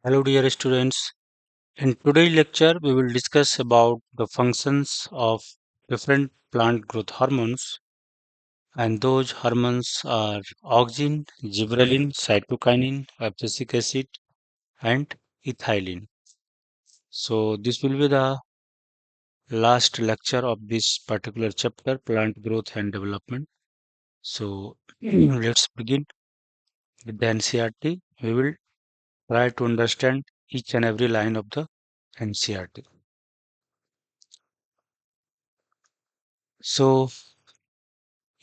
Hello dear students. In today's lecture we will discuss about the functions of different plant growth hormones, and those hormones are auxin, gibberellin, cytokinin, abscisic acid and ethylene. So this will be the last lecture of this particular chapter, plant growth and development. So let's begin with the NCERT. We will try to understand each and every line of the NCERT. So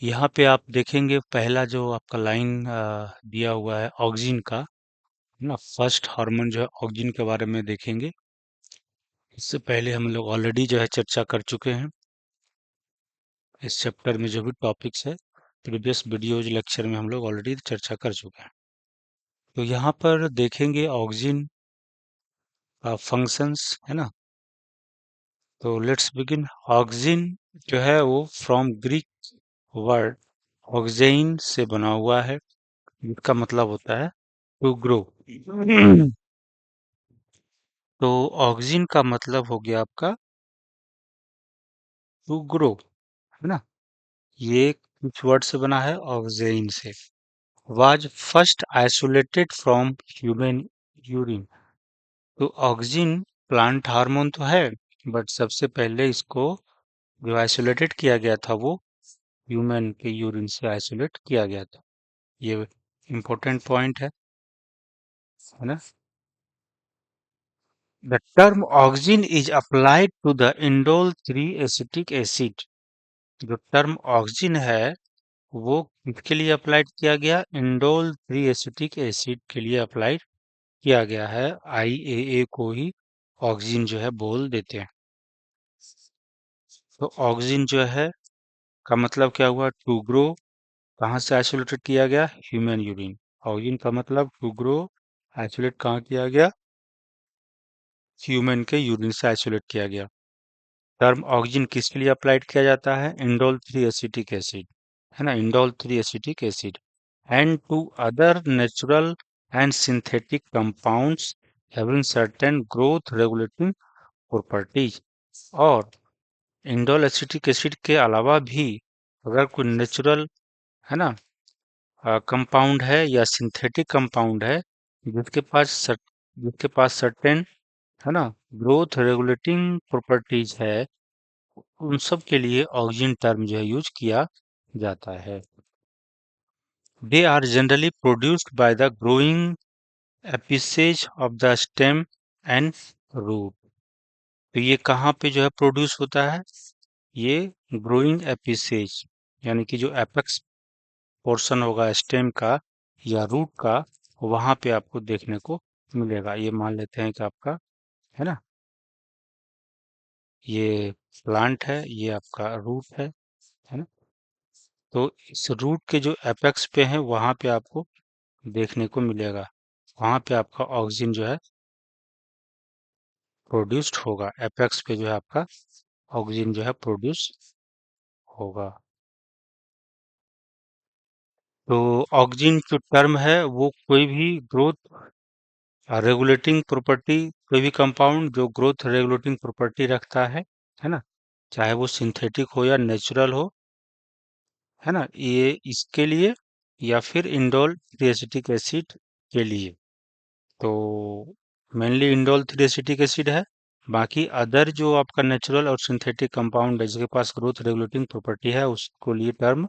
यहाँ पे आप देखेंगे पहला जो आपका line दिया हुआ है ऑक्सिन का, है ना। फर्स्ट हार्मोन जो है ऑक्सिन के बारे में देखेंगे। इससे पहले हम लोग ऑलरेडी जो है चर्चा कर चुके हैं इस चैप्टर में जो भी टॉपिक्स है, प्रीवियस वीडियोज लेक्चर में हम लोग ऑलरेडी चर्चा कर चुके हैं। तो यहाँ पर देखेंगे ऑक्सिन का फंक्शंस, है ना। तो लेट्स बिगिन। ऑक्सिन जो है वो फ्रॉम ग्रीक वर्ड ऑक्सेइन से बना हुआ है, जिसका मतलब होता है टू ग्रो। तो ऑक्सिन का मतलब हो गया आपका टू ग्रो, है ना। ये किस वर्ड से बना है? ऑक्सेइन से। Was first isolated from human urine. तो ऑक्सिन प्लांट हार्मोन तो है, बट सबसे पहले इसको जो आइसोलेटेड किया गया था वो ह्यूमन के यूरिन से आइसोलेट किया गया था। ये इंपॉर्टेंट पॉइंट है ना। The term auxin is applied to the indole 3 acetic acid. जो टर्म ऑक्सिन है वो किसके लिए अप्लाइड किया गया? इंडोल 3 एसिटिक एसिड के लिए अप्लाइड किया गया है। IAA को ही ऑक्सिन जो है बोल देते हैं। तो ऑक्सिन जो है का मतलब क्या हुआ? To grow. कहाँ से आइसोलेटेड किया गया? Human urine. ऑक्सिन का मतलब टू ग्रो, आइसोलेट कहाँ किया गया? ह्यूमन के यूरिन से आइसोलेट किया गया। टर्म ऑक्सिन किसके लिए अप्लाइड किया जाता है? इंडोल 3 एसिटिक एसिड, है ना, indole 3 acetic acid and to other natural and synthetic compounds having certain growth regulating properties। और इंडोल एसिटिक एसिड के अलावा भी अगर कोई नेचुरल, है ना, कंपाउंड है या सिंथेटिक कंपाउंड है जिसके पास सर्टेन, है ना, ग्रोथ रेगुलेटिंग प्रॉपर्टीज है, उन सब के लिए ऑक्सिन टर्म जो है यूज किया जाता है। They are generally produced by the growing apices of the stem and root. तो ये कहाँ पे जो है प्रोड्यूस होता है? ये ग्रोइंग एपिसेज यानी कि जो एपेक्स पोर्शन होगा स्टेम का या रूट का, वहां पे आपको देखने को मिलेगा। ये मान लेते हैं कि आपका, है ना, ये प्लांट है, ये आपका रूट है ना। तो इस रूट के जो एपेक्स पे है वहां पे आपको देखने को मिलेगा, वहां पे आपका ऑक्सिन जो है प्रोड्यूस्ड होगा। एपेक्स पे जो है आपका ऑक्सिन जो है प्रोड्यूस होगा। तो ऑक्सिन जो टर्म है वो कोई भी ग्रोथ रेगुलेटिंग प्रॉपर्टी, कोई भी कंपाउंड जो ग्रोथ रेगुलेटिंग प्रॉपर्टी रखता है ना, चाहे वो सिंथेटिक हो या नेचुरल हो, है ना, ये इसके लिए या फिर इंडोल थ्रिएसिटिक एसिड के लिए। तो मेनली इंडोल थ्रिएसिटिक एसिड है। बाकी अदर जो आपका नेचुरल और सिंथेटिक कंपाउंड है जिसके पास ग्रोथ रेगुलेटिंग प्रॉपर्टी है उसको लिए टर्म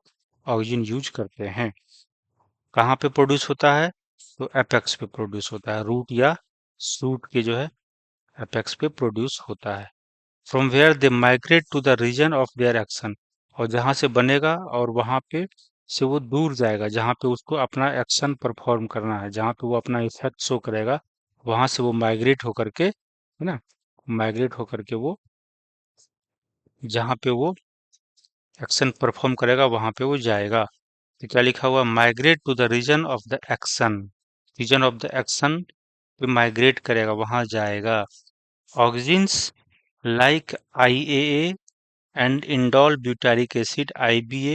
ऑक्सिन यूज करते हैं। कहाँ पे प्रोड्यूस होता है? तो एपेक्स पे प्रोड्यूस होता है, रूट या शूट के जो है एपेक्स पे प्रोड्यूस होता है। From where they migrate to the region of their action. और जहाँ से बनेगा और वहाँ पे से वो दूर जाएगा जहाँ पे उसको अपना एक्शन परफॉर्म करना है, जहाँ पे वो अपना इफेक्ट शो करेगा, वहां से वो माइग्रेट होकर के, है ना, माइग्रेट होकर के वो जहाँ पे वो एक्शन परफॉर्म करेगा वहां पे वो जाएगा। तो क्या लिखा हुआ? Migrate to the region of the action. Region of the action पे माइग्रेट करेगा, वहां जाएगा। Auxins like IAA and indole butyric acid IBA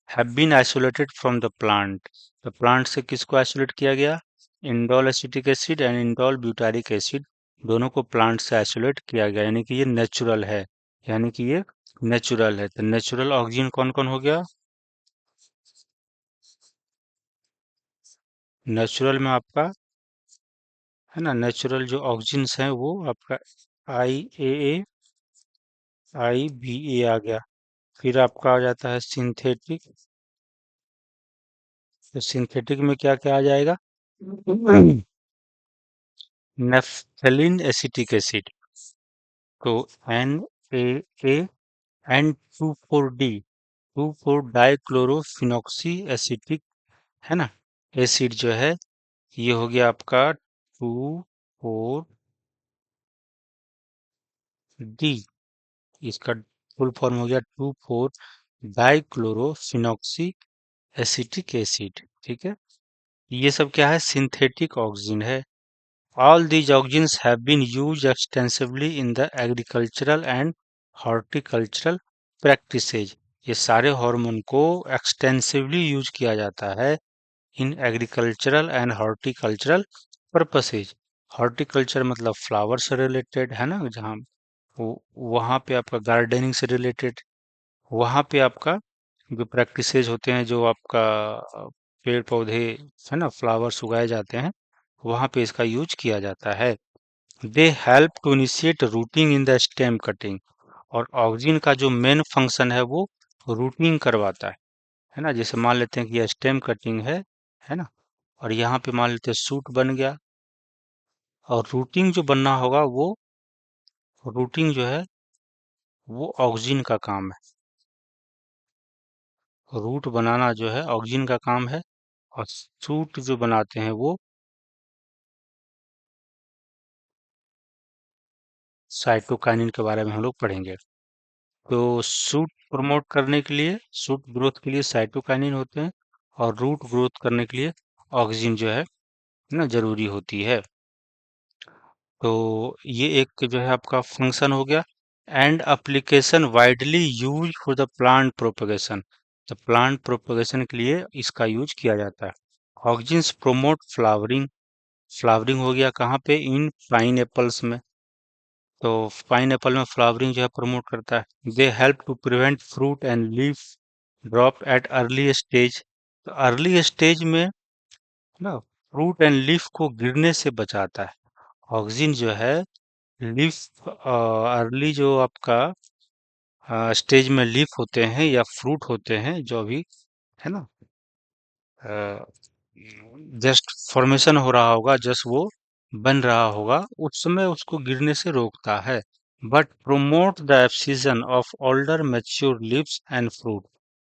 have been isolated from the plant। तो प्लांट से किसको आइसोलेट किया गया? Indole acetic acid and indole butyric acid दोनों को प्लांट से आइसोलेट किया गया, यानी कि ये नेचुरल है। यानी कि ये नेचुरल है। तो नेचुरल ऑक्सीजन कौन कौन हो गया? नेचुरल में आपका है ना, नेचुरल जो ऑक्सीजन्स हैं वो आपका IAA IBA आ गया। फिर आपका आ जाता है सिंथेटिक। तो सिंथेटिक में क्या क्या आ जाएगा? नेफ्थलीन एसिटिक एसिड, तो NaA N2,4-D 2,4-डाइक्लोरोफिनॉक्सी एसिटिक, है ना, एसिड जो है ये हो गया आपका 2,4-D। इसका फुल फॉर्म हो गया 2,4-डाइक्लोरोफिनॉक्सी एसिटिक एसिड। ठीक है, ये सब क्या है? सिंथेटिक ऑक्सीजन है। All these oxygens have been used extensively in the agricultural and horticultural practices। ये सारे हार्मोन को एक्सटेंसिवली यूज किया जाता है in agricultural and horticultural purposes. Horticulture मतलब फ्लावर से रिलेटेड, है ना, जहाँ वहाँ पे आपका गार्डनिंग से रिलेटेड, वहाँ पे आपका जो प्रैक्टिसेज होते हैं, जो आपका पेड़ पौधे, है ना, फ्लावर्स उगाए जाते हैं, वहाँ पे इसका यूज किया जाता है। They help to initiate rooting in the stem cutting. और ऑक्सिन का जो मेन फंक्शन है वो रूटिंग करवाता है ना। जैसे मान लेते हैं कि यह स्टेम कटिंग है ना, और यहाँ पे मान लेते हैं सूट बन गया, और रूटिंग जो बनना होगा वो रूटिंग जो है वो ऑक्सिन का काम है। रूट बनाना जो है ऑक्सिन का काम है, और सूट जो बनाते हैं वो साइटोकाइनिन के बारे में हम लोग पढ़ेंगे। तो सूट प्रमोट करने के लिए, सूट ग्रोथ के लिए साइटोकाइनिन होते हैं, और रूट ग्रोथ करने के लिए ऑक्सिन जो है ना जरूरी होती है। तो ये एक जो है आपका फंक्शन हो गया। And application widely use for the plant propagation. तो प्लांट प्रोपगेशन के लिए इसका यूज किया जाता है। Auxins promote flowering. फ्लावरिंग हो गया कहाँ पे? इन पाइन एप्पल्स में। तो पाइन एप्पल में फ्लावरिंग जो है प्रमोट करता है। They help to prevent fruit and leaf drop at early stage. तो अर्ली स्टेज में ना फ्रूट एंड लीफ को गिरने से बचाता है। ऑक्सिन जो है लीफ, अर्ली जो आपका स्टेज में लीफ होते हैं या फ्रूट होते हैं जो भी, है ना, जस्ट फॉर्मेशन हो रहा होगा, जस्ट वो बन रहा होगा, उस समय उसको गिरने से रोकता है। But promote the abscission of older mature leaves and fruit.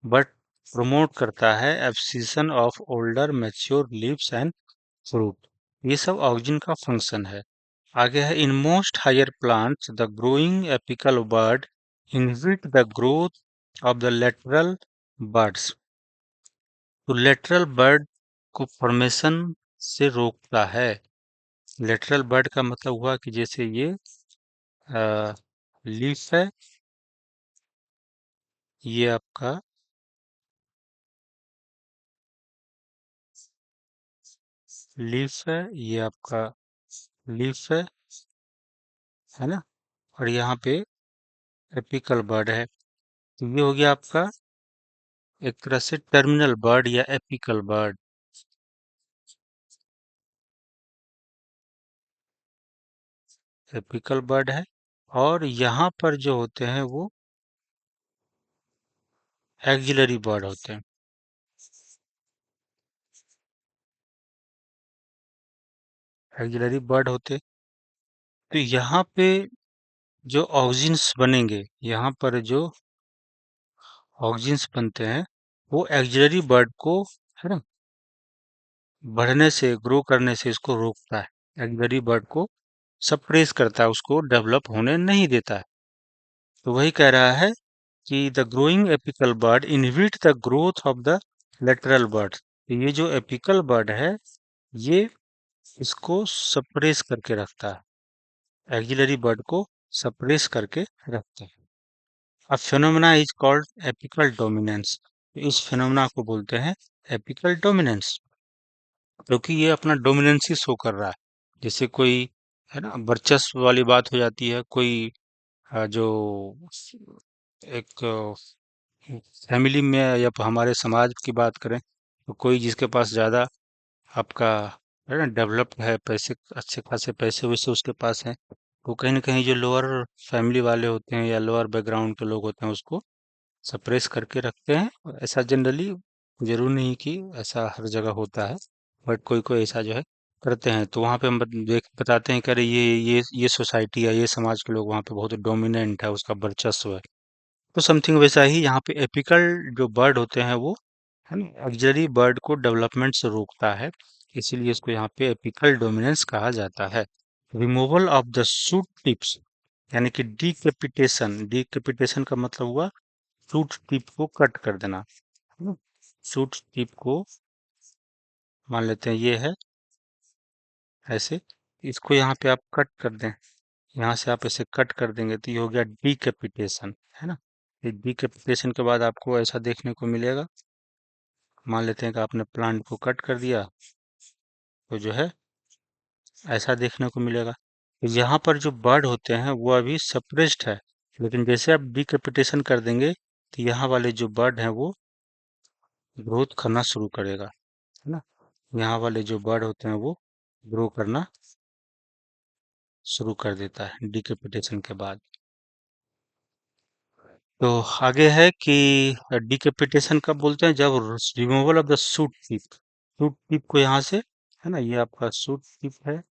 But promote करता है abscission of older mature leaves and fruit. ये सब ऑक्सिन का फंक्शन है। आगे है, in most higher plants the growing apical bud inhibit the growth of the lateral buds. तो lateral bud को फॉर्मेशन से रोकता है। लेटरल बर्ड का मतलब हुआ कि जैसे ये लीफ है, ये आपका लीफ है, ये आपका लीफ है ना, और यहाँ पे एपिकल बर्ड है। तो ये हो गया आपका एक तरह से टर्मिनल बर्ड या एपिकल बर्ड। एपिकल बर्ड है। और यहाँ पर जो होते हैं वो एक्सिलरी बर्ड होते हैं। एक्सिलरी बर्ड होते। तो यहाँ पे जो ऑक्सिन्स बनेंगे, यहाँ पर जो ऑक्सिन्स बनते हैं वो एक्सिलरी बर्ड को, है ना, बढ़ने से, ग्रो करने से इसको रोकता है। एक्सिलरी बर्ड को सप्रेस करता है, उसको डेवलप होने नहीं देता है। तो वही कह रहा है कि the growing apical bud inhibit the growth of the lateral bud. ये जो एपिकल बर्ड है ये इसको सप्रेस करके रखता है, एक्सिलरी बर्ड को सप्रेस करके रखता है। A phenomena is called apical dominance। इस phenomena को बोलते हैं apical dominance। क्योंकि ये अपना डोमिनेंसी शो कर रहा है। जैसे कोई है ना, वर्चस्व वाली बात हो जाती है। कोई जो एक फैमिली में या हमारे समाज की बात करें तो कोई जिसके पास ज्यादा आपका है ना डेवलप्ड है, पैसे अच्छे खासे पैसे वैसे उसके पास है, तो कहीं ना कहीं जो लोअर फैमिली वाले होते हैं या लोअर बैकग्राउंड के लोग होते हैं उसको सप्रेस करके रखते हैं। और ऐसा जनरली जरूर नहीं कि ऐसा हर जगह होता है, बट कोई कोई ऐसा जो है करते हैं। तो वहाँ पे हम देख बताते हैं कि अरे ये सोसाइटी है, ये समाज के लोग वहाँ पे बहुत डोमिनेंट है, उसका वर्चस्व है। तो समथिंग वैसा ही यहाँ पे एपिकल जो बर्ड होते हैं वो है ना ऑक्सिलरी बर्ड को डेवलपमेंट से रोकता है, इसीलिए इसको यहाँ पे एपिकल डोमिनेंस कहा जाता है। Removal of the shoot tips यानी कि डीकेपिटेशन, डीकेपिटेशन का मतलब हुआ शूट टिप को कट कर देना। शूट टिप को मान लेते हैं ये है ऐसे, इसको यहाँ पे आप कट कर दें, यहाँ से आप इसे कट कर देंगे तो ये हो गया डीकेपिटेशन, है ना। ये डीकेपिटेशन के बाद आपको ऐसा देखने को मिलेगा। मान लेते हैं कि आपने प्लांट को कट कर दिया तो जो है ऐसा देखने को मिलेगा। तो यहाँ पर जो बर्ड होते हैं वो अभी सप्रेस्ड है, लेकिन जैसे आप डीकेपिटेशन कर देंगे तो यहाँ वाले जो बर्ड हैं वो ग्रोथ करना शुरू करेगा, है ना। यहाँ वाले जो बर्ड होते हैं वो ग्रो करना शुरू कर देता है डीकेपिटेशन के बाद। तो आगे है कि डिकेपिटेशन कब बोलते हैं, जब removal of the suit tip, suit tip को यहाँ से है ना, ये आपका सूट टिप है,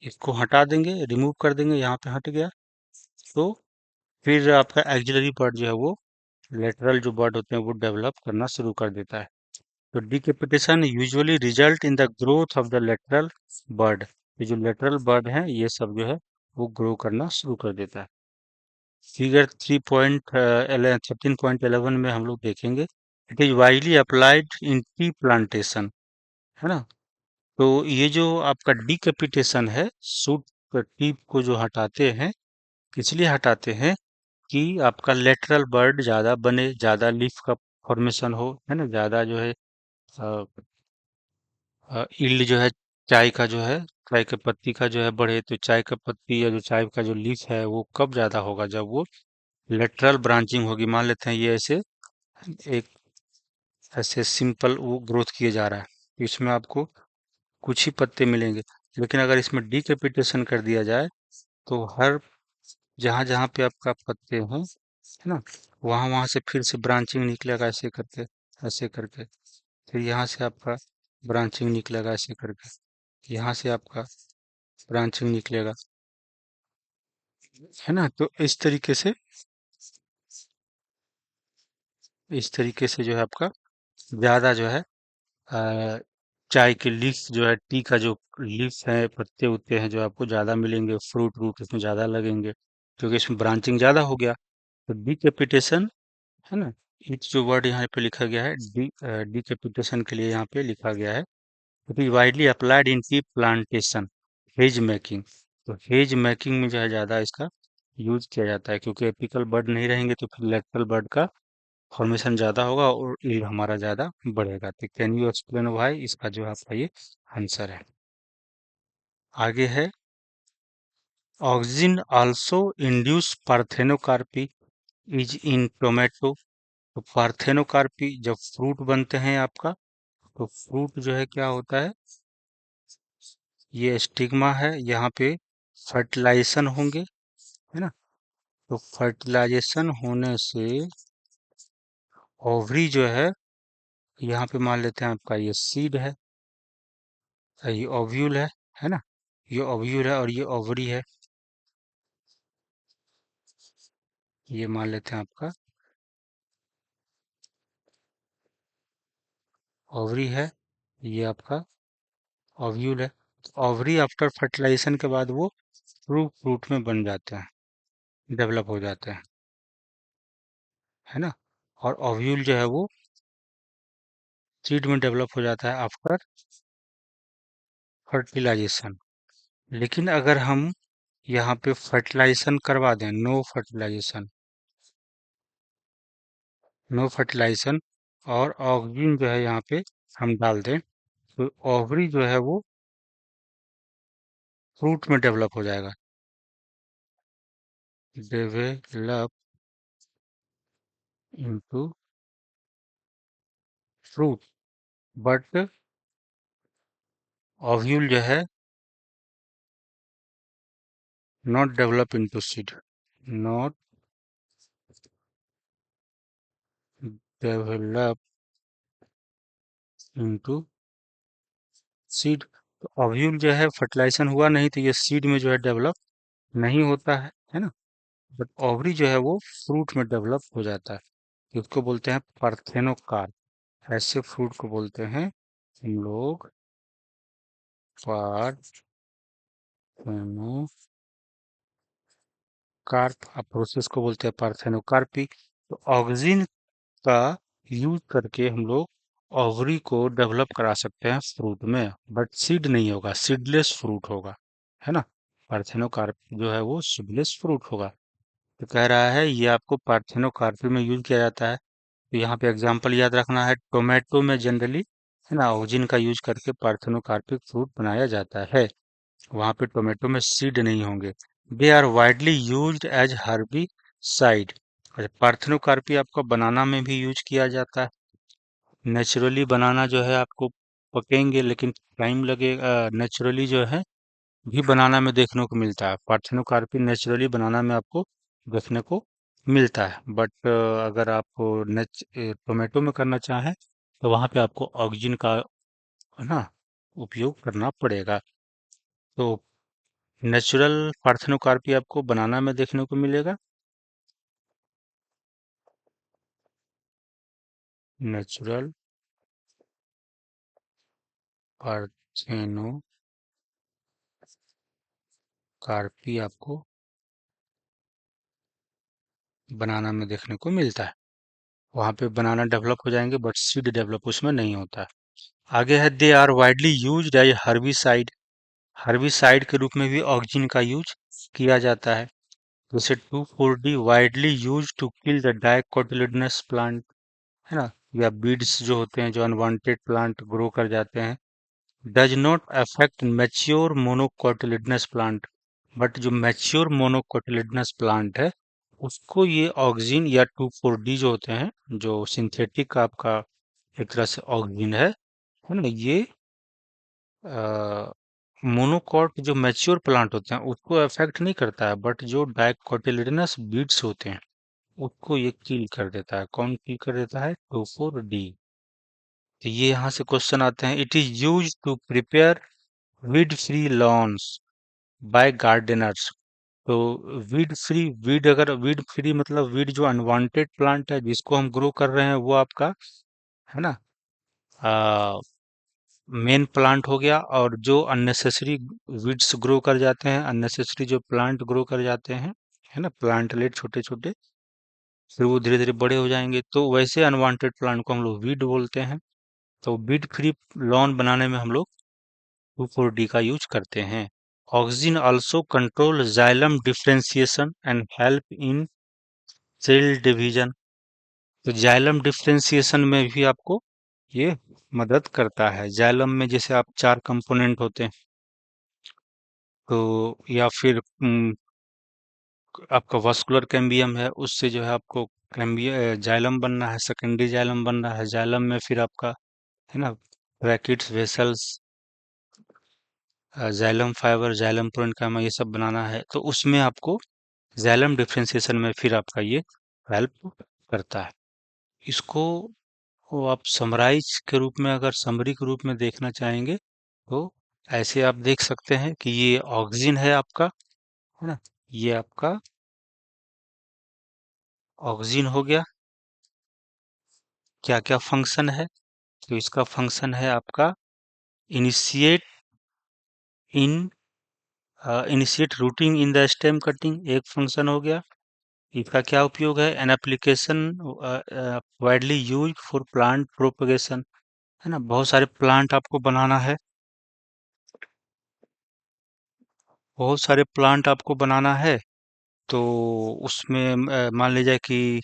इसको हटा देंगे, रिमूव कर देंगे, यहाँ पे हट गया। तो फिर आपका एक्सिलरी पार्ट जो है वो लेटरल जो बर्ड होते हैं वो डेवलप करना शुरू कर देता है। तो decapitation usually result in the growth of the lateral bud, ये जो लेटरल बर्ड है ये सब जो है वो ग्रो करना शुरू कर देता है। फिगर 13.11 में हम लोग देखेंगे, it is widely applied in tea plantation, है ना। तो ये जो आपका डिकैपिटेशन है, सूट टीप को जो हटाते हैं, इसलिए हटाते हैं कि आपका लेटरल बर्ड ज्यादा बने, ज्यादा लीफ का फॉर्मेशन हो, है ना, ज्यादा जो है ईल्ड जो है चाय का जो है, चाय के पत्ती का जो है बढ़े। तो चाय का पत्ती या जो चाय का जो लीफ है वो कब ज्यादा होगा, जब वो लेटरल ब्रांचिंग होगी। मान लेते हैं ये ऐसे एक ऐसे सिंपल वो ग्रोथ किए जा रहा है, तो इसमें आपको कुछ ही पत्ते मिलेंगे। लेकिन अगर इसमें डीकैपिटेशन कर दिया जाए तो हर जहां जहां पे आपका पत्ते हैं, है ना, वहां वहां से फिर से ब्रांचिंग निकलेगा ऐसे करके, ऐसे करके। फिर यहाँ से आपका ब्रांचिंग निकलेगा ऐसे करके, यहाँ से आपका ब्रांचिंग निकलेगा, है ना। तो इस तरीके से जो है आपका ज्यादा जो है अ, चाय के लीफ जो है, टी का जो लीफ है, पत्ते उत्ते हैं जो आपको ज्यादा मिलेंगे, फ्रूट रूट इसमें ज्यादा लगेंगे क्योंकि इसमें ब्रांचिंग ज्यादा हो गया। तो डीकैपिटेशन, है ना, इट जो वर्ड यहाँ पे लिखा गया है डीकैपिटेशन के लिए यहाँ पे लिखा गया है, it is widely applied in tea plantation, hedge making. तो हेज मेकिंग में जो है ज्यादा इसका यूज किया जाता है, क्योंकि एपिकल बर्ड नहीं रहेंगे तो फिर लेटरल बर्ड का फॉर्मेशन ज्यादा होगा और यील्ड हमारा ज्यादा बढ़ेगा। तो कैन यू एक्सप्लेन व्हाई, इसका जो आपका ये आंसर है। आगे है, auxin also induce parthenocarpy is in tomato. तो पार्थेनोकार्पी जब फ्रूट बनते हैं आपका, तो फ्रूट जो है क्या होता है, ये स्टिग्मा है, यहाँ पे फर्टिलाइजेशन होंगे, है ना। तो फर्टिलाइजेशन होने से ओवरी जो है, यहाँ पे मान लेते हैं आपका ये सीड है, ये ओव्यूल है ना, ये ओव्यूल है और ये ओवरी है, ये मान लेते हैं आपका ओवरी है, ये आपका ओव्यूल है। ओवरी आफ्टर फर्टिलाइजेशन के बाद वो फ्रूट फ्रूट में बन जाते हैं, डेवलप हो जाते हैं, है ना। और ओव्यूल जो है वो सीड में डेवलप हो जाता है आफ्टर फर्टिलाइजेशन। लेकिन अगर हम यहाँ पे फर्टिलाइजेशन करवा दें, नो फर्टिलाइजेशन, नो फर्टिलाइजेशन, और ऑक्सीजन जो है यहाँ पे हम डाल दें तो ओवरी जो है वो फ्रूट में डेवलप हो जाएगा। Develop into fruit, but ovule जो है not develop into seed, not develop into seed. तो ओव्यूल जो है फर्टिलाइजेशन हुआ नहीं तो ये सीड में जो है डेवलप नहीं होता है ना। बट ओवरी जो है वो फ्रूट में डेवलप हो जाता है, इसको बोलते हैं पार्थेनोकार्प। ऐसे फ्रूट को बोलते हैं हम लोग पार्थेनोकार्प। आप प्रोसेस को बोलते हैं पार्थेनोकार्पी। तो ऑक्सिन का यूज करके हम लोग ओवरी को डेवलप करा सकते हैं फ्रूट में, बट सीड नहीं होगा, सीडलेस फ्रूट होगा, है ना। पार्थेनोकार्प जो है वो सीडलेस फ्रूट होगा। तो कह रहा है ये आपको पार्थेनोकार्पी में यूज किया जाता है। तो यहाँ पे एग्जांपल याद रखना है, टोमेटो में जनरली, है ना, ऑक्सिन का यूज करके पार्थेनोकार्पिक फ्रूट बनाया जाता है। वहां पे टोमेटो में सीड नहीं होंगे। They are widely used as herbicide. Parthenocarpy आपको बनाना में भी यूज किया जाता है। नेचुरली बनाना जो है आपको पकेंगे लेकिन टाइम लगेगा, नेचुरली जो है भी बनाना में देखने को मिलता है। पार्थेनोकार्पी नेचुरली बनाना में आपको देखने को मिलता है, बट अगर आप टोमेटो में करना चाहें तो वहां पे आपको ऑक्सिजन का, है ना, उपयोग करना पड़ेगा। तो नेचुरल पार्थेनोकार्पी आपको बनाना में देखने को मिलेगा। नेचुरल पार्थेनोकार्पी आपको बनाना में देखने को मिलता है। वहां पे बनाना डेवलप हो जाएंगे बट सीड डेवलप उसमें नहीं होता है। आगे है, they are widely used as herbicide. Herbicide के रूप में भी ऑक्सिन का यूज किया जाता है। जैसे 2,4-D widely use to kill the dicotyledonous plant, है ना, या बीड्स जो होते हैं जो अनवांटेड प्लांट ग्रो कर जाते हैं। Does not affect mature monocotyledonous plant. But जो मैच्योर मोनोकोटिलिडनस प्लांट है उसको ये ऑक्सिन या 2,4-D जो होते हैं, जो सिंथेटिक आपका एक तरह से ऑक्सिन है ना, ये मोनोकॉट जो मैच्योर प्लांट होते हैं उसको अफेक्ट नहीं करता है, बट जो डाइकोटिलिडनस बीड्स होते हैं उसको ये किल कर देता है। कौन किल कर देता है? 2,4-D। तो ये यहाँ से क्वेश्चन आते हैं, it is use to prepare weed free lawns by gardeners. तो वीड फ्री, वीड अगर वीड फ्री मतलब वीड जो अनवांटेड प्लांट है जिसको हम ग्रो कर रहे हैं वो आपका, है ना, मेन प्लांट हो गया। और जो अननेसेसरी वीड्स ग्रो कर जाते हैं, अननेसेसरी जो प्लांट ग्रो कर जाते हैं, है ना, प्लांटलेट छोटे छोटे, फिर वो धीरे धीरे बड़े हो जाएंगे तो वैसे अनवांटेड प्लांट को हम लोग वीड बोलते हैं। तो वीड फ्री लॉन बनाने में हम लोग 2,4-D का यूज करते हैं। Auxin also control xylem differentiation and help in cell division. तो जाइलम डिफरेंशिएशन में भी आपको ये मदद करता है। जाइलम में जैसे आप चार कंपोनेंट होते हैं, तो या फिर आपका वास्कुलर कैम्बियम है, उससे जो है आपको जाइलम बनना है, सेकेंडरी जाइलम बन रहा है। जाइलम में फिर आपका, है ना, ब्रैकेट्स, vessels, xylem fibre, xylem parenchyma, ये सब बनाना है तो उसमें आपको जाइलम डिफरेंशिएशन में फिर आपका ये हेल्प करता है। इसको वो आप समराइज के रूप में, अगर समरी के रूप में देखना चाहेंगे तो ऐसे आप देख सकते हैं कि ये ऑक्सिन है आपका, है ना, ये आपका ऑक्सिन हो गया। क्या क्या फंक्शन है? तो इसका फंक्शन है आपका initiate in initiate rooting in the stem cutting, एक फंक्शन हो गया। इसका क्या उपयोग है? An application widely use for plant propagation, है ना, बहुत सारे प्लांट आपको बनाना है, बहुत सारे प्लांट आपको बनाना है। तो उसमें मान लीजिए कि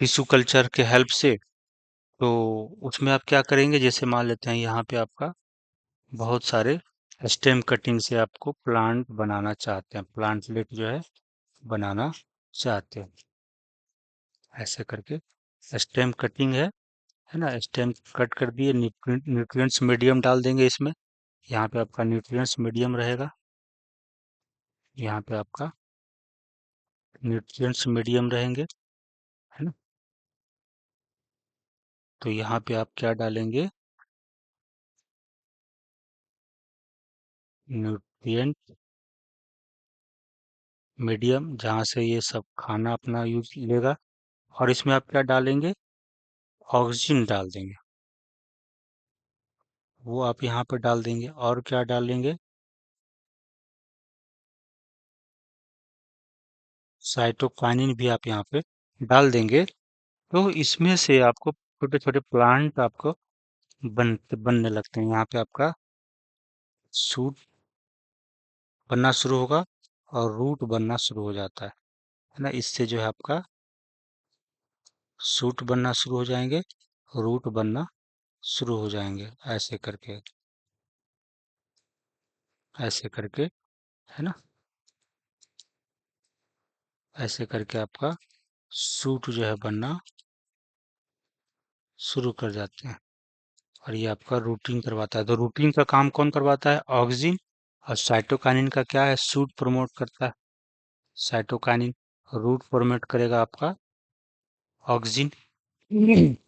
टिश्यू कल्चर के हेल्प से तो उसमें आप क्या करेंगे, जैसे मान लेते हैं यहाँ पे आपका बहुत सारे स्टेम कटिंग से आपको प्लांट बनाना चाहते हैं, प्लांटलेट जो है बनाना चाहते हैं, ऐसे करके स्टेम कटिंग है ना, स्टेम कट कर दिए, न्यूट्रिएंट्स मीडियम डाल देंगे इसमें। यहाँ पे आपका न्यूट्रिएंट्स मीडियम रहेगा, यहाँ पे आपका न्यूट्रिएंट्स मीडियम रहेंगे, है ना। तो यहाँ पे आप क्या डालेंगे, न्यूट्रिएंट मीडियम, जहाँ से ये सब खाना अपना यूज लेगा। और इसमें आप क्या डालेंगे, ऑक्सीजन डाल देंगे, वो आप यहाँ पर डाल देंगे। और क्या डालेंगे, साइटोकाइनिन भी आप यहाँ पे डाल देंगे। तो इसमें से आपको छोटे छोटे प्लांट आपको बनने लगते हैं। यहाँ पे आपका सूट बनना शुरू होगा और रूट बनना शुरू हो जाता है ना। इससे जो है आपका सूट बनना शुरू हो जाएंगे, रूट बनना शुरू हो जाएंगे, ऐसे करके, है ना। ऐसे करके आपका सूट जो है बनना शुरू कर जाते हैं। और ये आपका रूटिंग करवाता है। तो रूटिंग का काम कौन करवाता है, ऑक्सिन। और साइटोकाइनिन का क्या है, सूट प्रमोट करता है, साइटोकाइनिन। रूट प्रमोट करेगा आपका ऑक्सिन।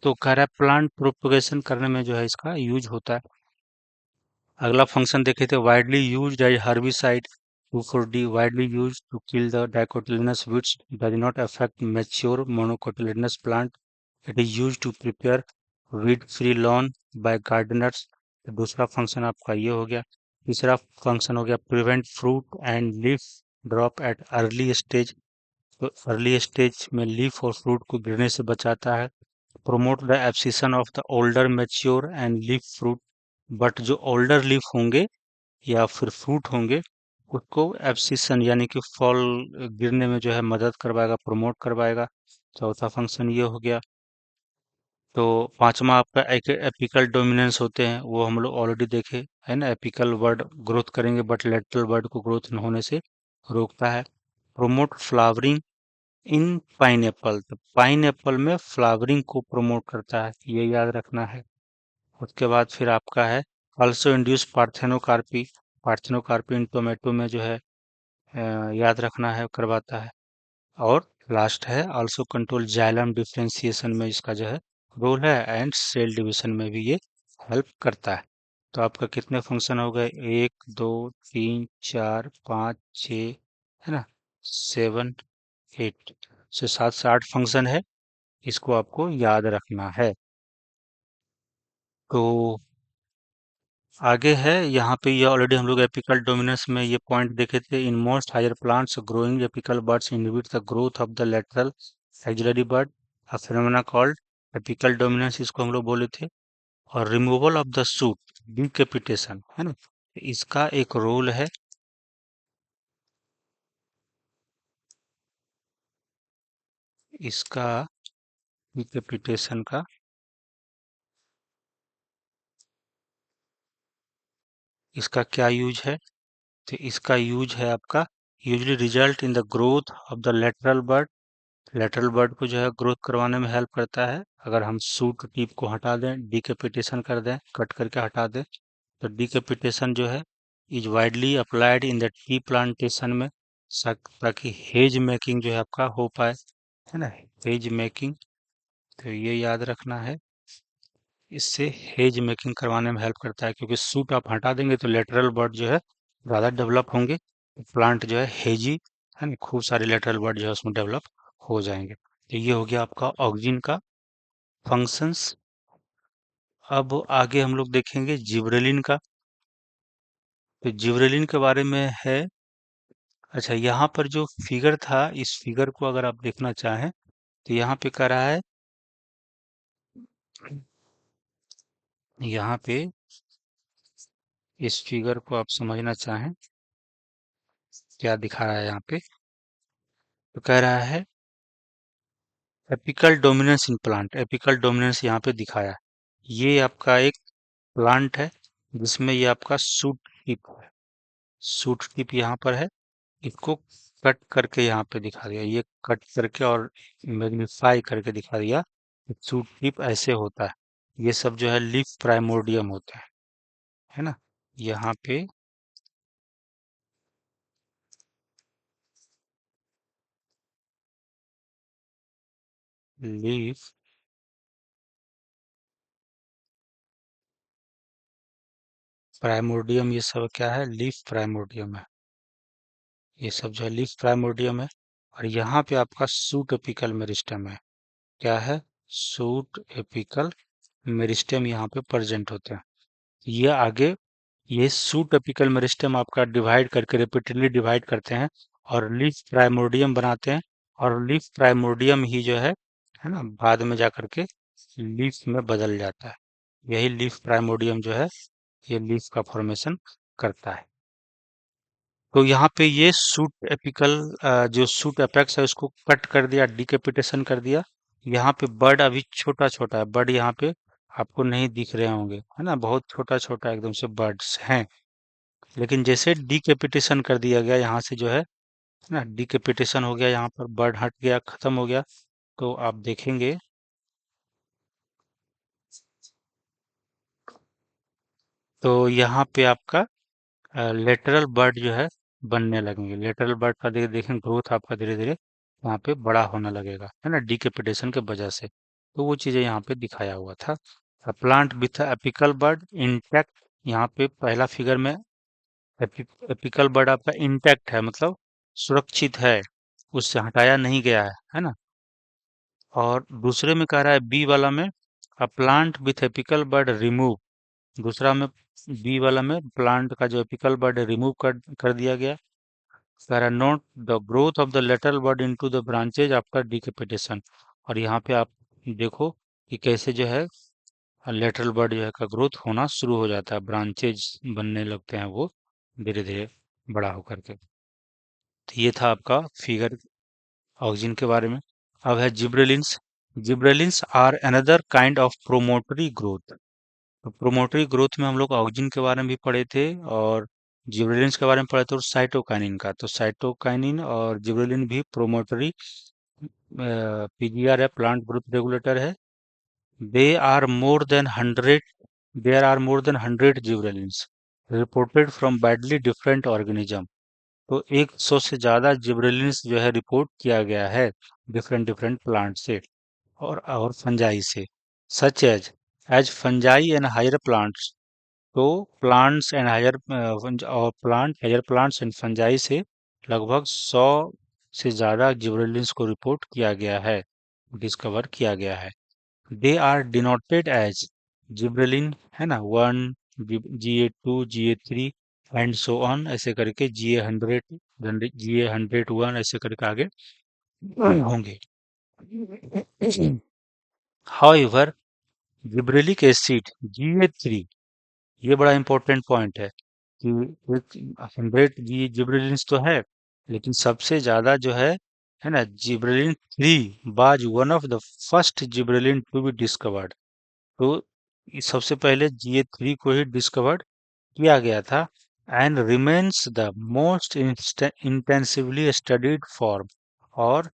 तो कह रहा है प्लांट प्रोपगेशन करने में जो है इसका यूज होता है। अगला फंक्शन देखे थे, widely used as herbicide, 2,4-D, widely used to kill the dicotyledonous weeds, does not affect mature monocotyledonous plant. It is used to prepare weed free lawn by gardeners. तो दूसरा फंक्शन आपका ये हो गया। तीसरा फंक्शन हो गया, prevent fruit and leaf drop at early stage. तो अर्ली स्टेज में लीफ और फ्रूट को गिरने से बचाता है। Promote the abscission of the older mature and leaf fruit. But जो ओल्डर लीफ होंगे या फिर फ्रूट होंगे, उसको एब्सिशन यानी कि फॉल गिरने में जो है मदद करवाएगा, प्रमोट करवाएगा। चौथा फंक्शन ये हो गया। तो पांचवा आपका एपिकल डोमिनेंस होते हैं, वो हम लोग ऑलरेडी देखे, है ना। एपिकल वर्ड ग्रोथ करेंगे बट लेटरल वर्ड को ग्रोथ न होने से रोकता है। प्रोमोट फ्लावरिंग इन पाइनएप्पल, तो पाइनएप्पल में फ्लावरिंग को प्रमोट करता है, ये याद रखना है। उसके बाद फिर आपका है, ऑल्सो इंड्यूस पार्थेनोकार्पी, पार्थेनोकार्पी इन टोमेटो में जो है याद रखना है, करवाता है। और लास्ट है, आल्सो कंट्रोल जाइलम डिफरेंशिएशन में इसका जो है रोल है, एंड सेल डिवीजन में भी ये हेल्प करता है। तो आपका कितने फंक्शन हो गए, 1, 2, 3, 4, 5, 6, है ना, 7, 8 से 7 से 8 फंक्शन है, इसको आपको याद रखना है। तो आगे है यहाँ पे, ये ऑलरेडी हम लोग एपिकल डोमिनेंस में ये पॉइंट देखे थे। In most higher plants growing apical birds inhibit the growth of the lateral axillary bird, a phenomena called apical dominance, इसको हम लोग बोले थे। और removal of the shoot, decapitation, है ना, इसका एक रोल है। इसका डिकैपिटेशन का इसका क्या यूज है, तो इसका यूज है आपका, usually result in the growth of the lateral bird. Lateral bud को जो है ग्रोथ करवाने में हेल्प करता है। अगर हम सूट टिप को हटा दें, डिकैपिटेशन कर दें, कट करके हटा दें, तो डिकैपिटेशन जो है is widely applied in the tea plantation में, ताकि हेज मेकिंग जो है आपका हो पाए, है ना, हेज मेकिंग। तो ये याद रखना है, इससे हेज मेकिंग करवाने में हेल्प करता है, क्योंकि सूट आप हटा देंगे तो लेटरल बर्ड जो है ज़्यादा डेवलप होंगे, प्लांट जो है हेजी, है ना, खूब सारे लेटरल बर्ड जो है उसमें डेवलप हो जाएंगे। तो ये हो गया आपका ऑक्सिन का फंक्शंस। अब आगे हम लोग देखेंगे जिब्रेलिन का। तो जिब्रेलिन के बारे में है, अच्छा यहाँ पर जो फिगर था, इस फिगर को अगर आप देखना चाहें तो यहाँ पे कह रहा है, यहाँ पे इस फिगर को आप समझना चाहें, क्या दिखा रहा है यहाँ पे, तो कह रहा है apical dominance in plant, apical dominance यहाँ पे दिखाया है। ये आपका एक प्लांट है जिसमें ये आपका सूट टिप है, सूट टिप यहाँ पर है। इसको कट करके यहाँ पे दिखा दिया, ये कट करके और मैग्नीफाई करके दिखा दिया। सूट टिप ऐसे होता है। ये सब जो है लीफ प्राइमोर्डियम होता है ना। यहाँ पे लीफ प्राइमोर्डियम, ये सब क्या है, लीफ प्राइमोर्डियम है। ये सब जो है लीफ प्राइमोर्डियम है। और यहाँ पे आपका सूट एपिकल मेरिस्टम है। क्या है, सूट एपिकल मेरिस्टम यहाँ पे प्रेजेंट होते हैं। ये आगे, ये सूट एपिकल मेरिस्टम आपका डिवाइड करके रिपीटेडली डिवाइड करते हैं और लीफ प्राइमोर्डियम बनाते हैं। और लीफ प्राइमोर्डियम ही जो है ना, बाद में जा करके लीफ में बदल जाता है। यही लीफ प्राइमोर्डियम जो है, ये लीफ का फॉर्मेशन करता है। तो यहाँ पे ये सूट एपिकल, जो सूट एपेक्स है उसको कट कर दिया, डिकेपिटेशन कर दिया। यहाँ पे बर्ड अभी छोटा छोटा है, बर्ड यहाँ पे आपको नहीं दिख रहे होंगे, है ना, बहुत छोटा छोटा एकदम से बर्ड्स हैं। लेकिन जैसे डिकेपिटेशन कर दिया गया यहाँ से जो है ना, डिकेपिटेशन हो गया, यहाँ पर बर्ड हट गया, खत्म हो गया। तो आप देखेंगे, तो यहाँ पे आपका लेटरल बर्ड जो है बनने लगेंगे। लेटरल बर्ड का देखें ग्रोथ आपका धीरे धीरे यहाँ पे बड़ा होने लगेगा, है ना, डिकेपिटेशन के वजह से। तो वो चीजें यहाँ पे दिखाया हुआ था। Plant with apical bud intact, यहाँ पे पहला फिगर में एपिकल बर्ड आपका इंटैक्ट है, मतलब सुरक्षित है, उससे हटाया नहीं गया है ना। और दूसरे में कह रहा है बी वाला में, a plant with apical bud remove. दूसरा में, बी वाला में प्लांट का जो एपिकल बर्ड है रिमूव कर दिया गया। कह रहा है note the growth of the lateral bud into the branches after decapitation. और यहाँ पे आप देखो कि कैसे जो है लेटरल बर्ड जो है का ग्रोथ होना शुरू हो जाता है, ब्रांचेज बनने लगते हैं वो धीरे धीरे बड़ा होकर के। तो ये था आपका फिगर ऑक्सिन के बारे में। अब है gibberellins. Gibberellins are another kind of promotory growth. तो प्रोमोटरी ग्रोथ में हम लोग ऑक्सिन के बारे में भी पढ़े थे और जिब्रेलिन्स के बारे में पढ़े थे, और साइटोकाइनिन का। तो साइटोकाइनिन और जिब्रेलिन भी प्रोमोटरी पीजीआर है, प्लांट ग्रोथ रेगुलेटर है। They are more than 100, there are more than 100 gibberellins reported from badly different organism. तो 100 से ज्यादा जिब्रेलिन्स जो है रिपोर्ट किया गया है डिफरेंट डिफरेंट प्लांट से और फंजाई से। Such as fungi and higher plants. तो प्लांट्स एंड हायर और हायर प्लांट्स एंड फंजाई से लगभग 100 से ज्यादा जिब्रेलिन्स को रिपोर्ट किया गया है, डिस्कवर किया गया है। They are denoted as gibberellin, है ना, 1, GA2, GA3 and so on, ऐसे करके GA100, GA101 ऐसे करके आगे होंगे। हाउएवर जिब्रेलिक एसिड GA3, ये बड़ा इंपॉर्टेंट पॉइंट है कि 100 जी जिब्रेलिन्स तो है, लेकिन सबसे ज्यादा जो है ना, gibberellin 3 was one of the first gibberellin to be discovered. तो सबसे पहले GA3 को ही डिस्कवर्ड किया गया था। And remains the most intensively studied form. और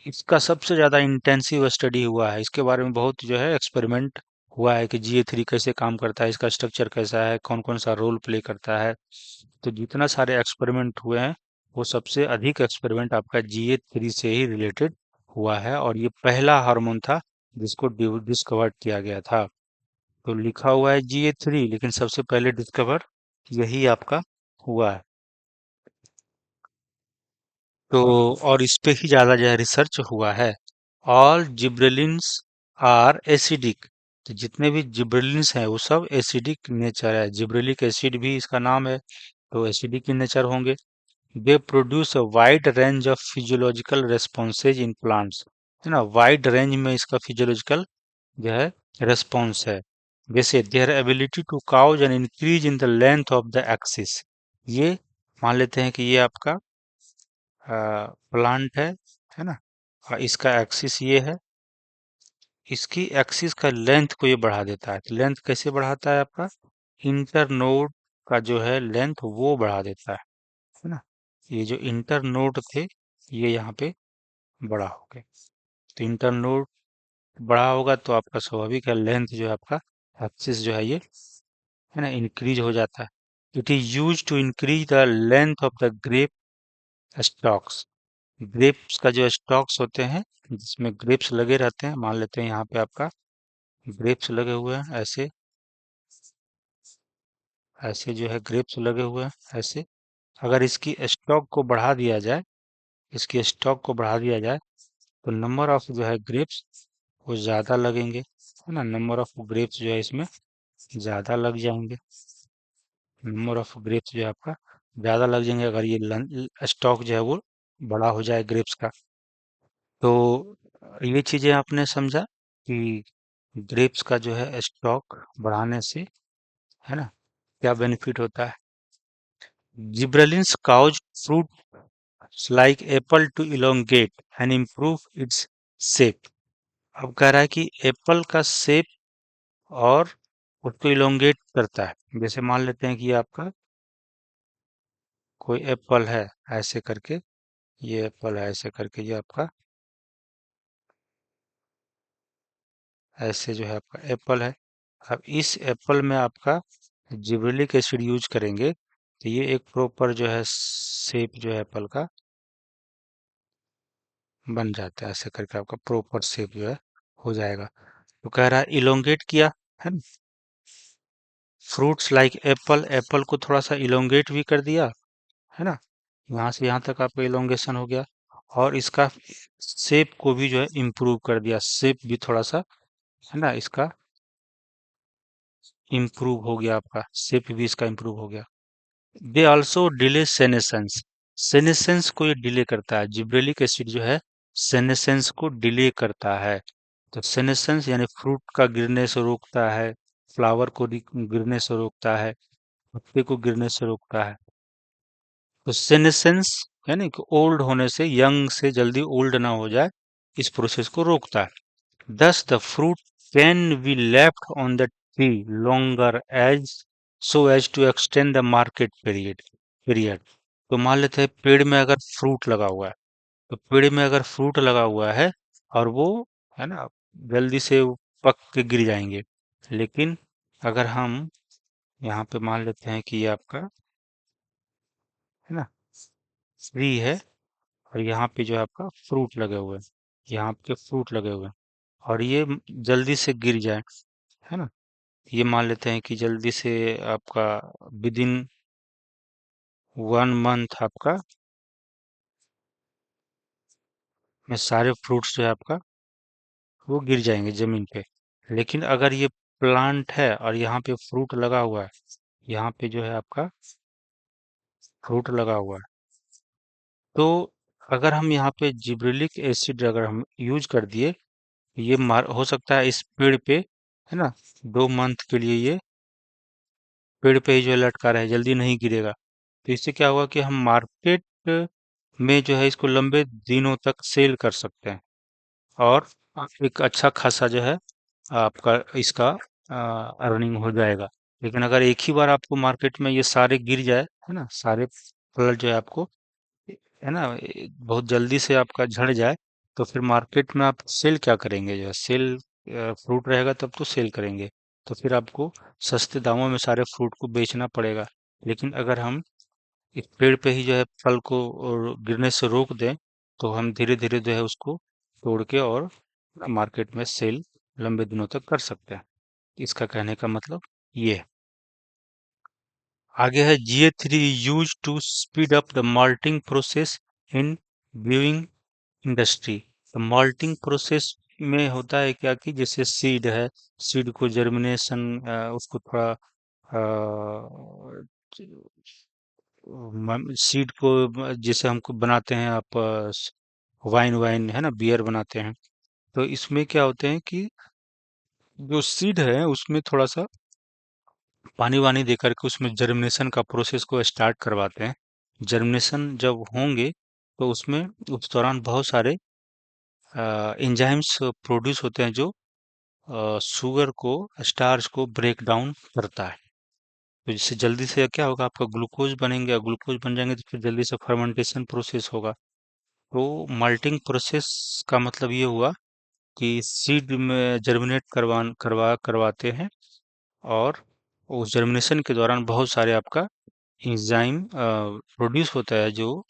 इसका सबसे ज्यादा इंटेंसिव स्टडी हुआ है, इसके बारे में बहुत जो है एक्सपेरिमेंट हुआ है कि GA3 कैसे काम करता है, इसका स्ट्रक्चर कैसा है, कौन कौन सा रोल प्ले करता है। तो जितना सारे एक्सपेरिमेंट हुए हैं, वो सबसे अधिक एक्सपेरिमेंट आपका GA3 से ही रिलेटेड हुआ है, और ये पहला हार्मोन था जिसको डिस्कवर किया गया था। तो लिखा हुआ है GA3, लेकिन सबसे पहले डिस्कवर यही आपका हुआ है। तो और इस पे ही ज्यादा जो है रिसर्च हुआ है। All gibberellins are acidic. तो जितने भी जिब्रेलिन्स हैं वो सब एसिडिक नेचर है, जिब्रेलिक एसिड भी इसका नाम है, तो एसिडिक इन नेचर होंगे। They produce a wide range of physiological responses in plants, है ना, वाइड रेंज में इसका फिजियोलॉजिकल जो है रेस्पॉन्स है। जैसे their ability to cause and increase in the length of the axis. ये मान लेते हैं कि ये आपका प्लांट है ना, इसका एक्सिस ये है, इसकी एक्सिस का लेंथ को ये बढ़ा देता है। लेंथ कैसे बढ़ाता है आपका? इंटर नोड का जो है लेंथ वो बढ़ा देता है ना। ये जो इंटर नोड थे ये यहाँ पे बड़ा हो गए। तो इंटर नोड बड़ा होगा तो आपका स्वाभाविक है लेंथ जो है आपका एक्सिस जो है ये है ना इंक्रीज हो जाता है। It is use to increase the length of the grape stalks. Grapes का जो स्टॉक्स होते हैं जिसमें ग्रेप्स लगे रहते हैं, मान लेते हैं यहाँ पे आपका ग्रेप्स लगे हुए हैं ऐसे, ऐसे जो है ग्रेप्स लगे हुए हैं ऐसे। अगर इसकी स्टॉक को बढ़ा दिया जाए, इसकी स्टॉक को बढ़ा दिया जाए तो नंबर ऑफ जो है ग्रेप्स वो ज़्यादा लगेंगे, है ना। नंबर ऑफ ग्रेप्स जो है इसमें ज़्यादा लग जाएंगे। नंबर ऑफ ग्रेप्स जो है आपका ज़्यादा लग जाएंगे अगर ये स्टॉक जो है वो बड़ा हो जाए ग्रेप्स का। तो ये चीज़ें आपने समझा कि ग्रेप्स का जो है स्टॉक बढ़ाने से, है ना, क्या बेनिफिट होता है। Gibberellins cause fruits like apple to elongate and improve its shape। अब कह रहा है कि एप्पल का शेप और उसको इलोंगेट करता है। जैसे मान लेते हैं कि ये आपका कोई एप्पल है ऐसे करके, ये एप्पल है ऐसे करके, ये आपका ऐसे जो है आपका एप्पल है। अब इस एप्पल में आपका जिब्रेलिक एसिड यूज करेंगे तो ये एक प्रॉपर जो है शेप जो है एप्पल का बन जाता है। ऐसे करके आपका प्रॉपर शेप जो है हो जाएगा। तो कह रहा है इलोंगेट किया, है ना। फ्रूट्स लाइक एप्पल, एप्पल को थोड़ा सा इलोंगेट भी कर दिया, है ना। यहाँ से यहाँ तक आपका इलोंगेशन हो गया और इसका शेप को भी जो है इम्प्रूव कर दिया। शेप भी थोड़ा सा, है ना, इसका इम्प्रूव हो गया, आपका शेप भी इसका इम्प्रूव हो गया। They also delay senescence, senescence को ये डिले करता है। जिब्रेलिक एसिड जो है सेनेसेंस को डिले करता है। तो सेनेसेंस यानी फ्रूट का गिरने से रोकता है, फ्लावर को गिरने से रोकता है, पत्ते को गिरने से रोकता है। तो सेनेसेंस यानी कि ओल्ड होने से, यंग से जल्दी ओल्ड ना हो जाए, इस प्रोसेस को रोकता है। Thus the fruit can be left on the tree longer as so as to extend the market period. तो मान लेते हैं पेड़ में अगर फ्रूट लगा हुआ है, तो पेड़ में अगर फ्रूट लगा हुआ है और वो, है ना, जल्दी से वो पक के गिर जाएंगे। लेकिन अगर हम यहाँ पे मान लेते हैं कि ये आपका, है ना, ट्री है और यहाँ पे जो है आपका फ्रूट लगे हुए हैं, यहाँ पे फ्रूट लगे हुए हैं और ये जल्दी से गिर जाए, है ना। ये मान लेते हैं कि जल्दी से आपका विद इन 1 मंथ आपका में सारे फ्रूट्स जो है आपका वो गिर जाएंगे जमीन पे। लेकिन अगर ये प्लांट है और यहाँ पे फ्रूट लगा हुआ है, यहाँ पे जो है आपका फ्रूट लगा हुआ है, तो अगर हम यहाँ पे जिब्रेलिक एसिड अगर हम यूज कर दिए, ये मार हो सकता है इस पेड़ पे, है ना, 2 मंथ के लिए ये पेड़ पे ही जो है लटका रहे, जल्दी नहीं गिरेगा। तो इससे क्या होगा कि हम मार्केट में जो है इसको लंबे दिनों तक सेल कर सकते हैं और एक अच्छा खासा जो है आपका इसका अर्निंग हो जाएगा। लेकिन अगर एक ही बार आपको मार्केट में ये सारे गिर जाए, है ना, सारे फल जो है आपको, है ना, बहुत जल्दी से आपका झड़ जाए, तो फिर मार्केट में आप सेल क्या करेंगे? जो है सेल, फ्रूट रहेगा तब तो सेल करेंगे। तो फिर आपको सस्ते दामों में सारे फ्रूट को बेचना पड़ेगा। लेकिन अगर हम इस पेड़ पे ही जो है फल को और गिरने से रोक दें, तो हम धीरे धीरे जो है उसको तोड़ के और मार्केट में सेल लंबे दिनों तक कर सकते हैं। इसका कहने का मतलब ये है। आगे है GA3 use to speed up the malting process in brewing industry. तो माल्टिंग प्रोसेस में होता है क्या कि जैसे सीड है, सीड को जर्मिनेशन, उसको थोड़ा सीड को जैसे हमको बनाते हैं आप वाइन वाइन, है ना, बियर बनाते हैं। तो इसमें क्या होते हैं कि जो सीड है उसमें थोड़ा सा पानी वानी दे करके उसमें जर्मिनेशन का प्रोसेस को स्टार्ट करवाते हैं। जर्मिनेशन जब होंगे तो उसमें उस दौरान बहुत सारे एंजाइम्स प्रोड्यूस होते हैं जो शुगर को, स्टार्च को ब्रेक डाउन करता है। तो जिससे जल्दी से क्या होगा, आपका ग्लूकोज बनेंगे, ग्लूकोज बन जाएंगे तो फिर जल्दी से फर्मेंटेशन प्रोसेस होगा। तो माल्टिंग प्रोसेस का मतलब ये हुआ कि सीड में जर्मिनेट करवाते हैं, और उस जर्मिनेशन के दौरान बहुत सारे आपका एंजाइम प्रोड्यूस होता है, जो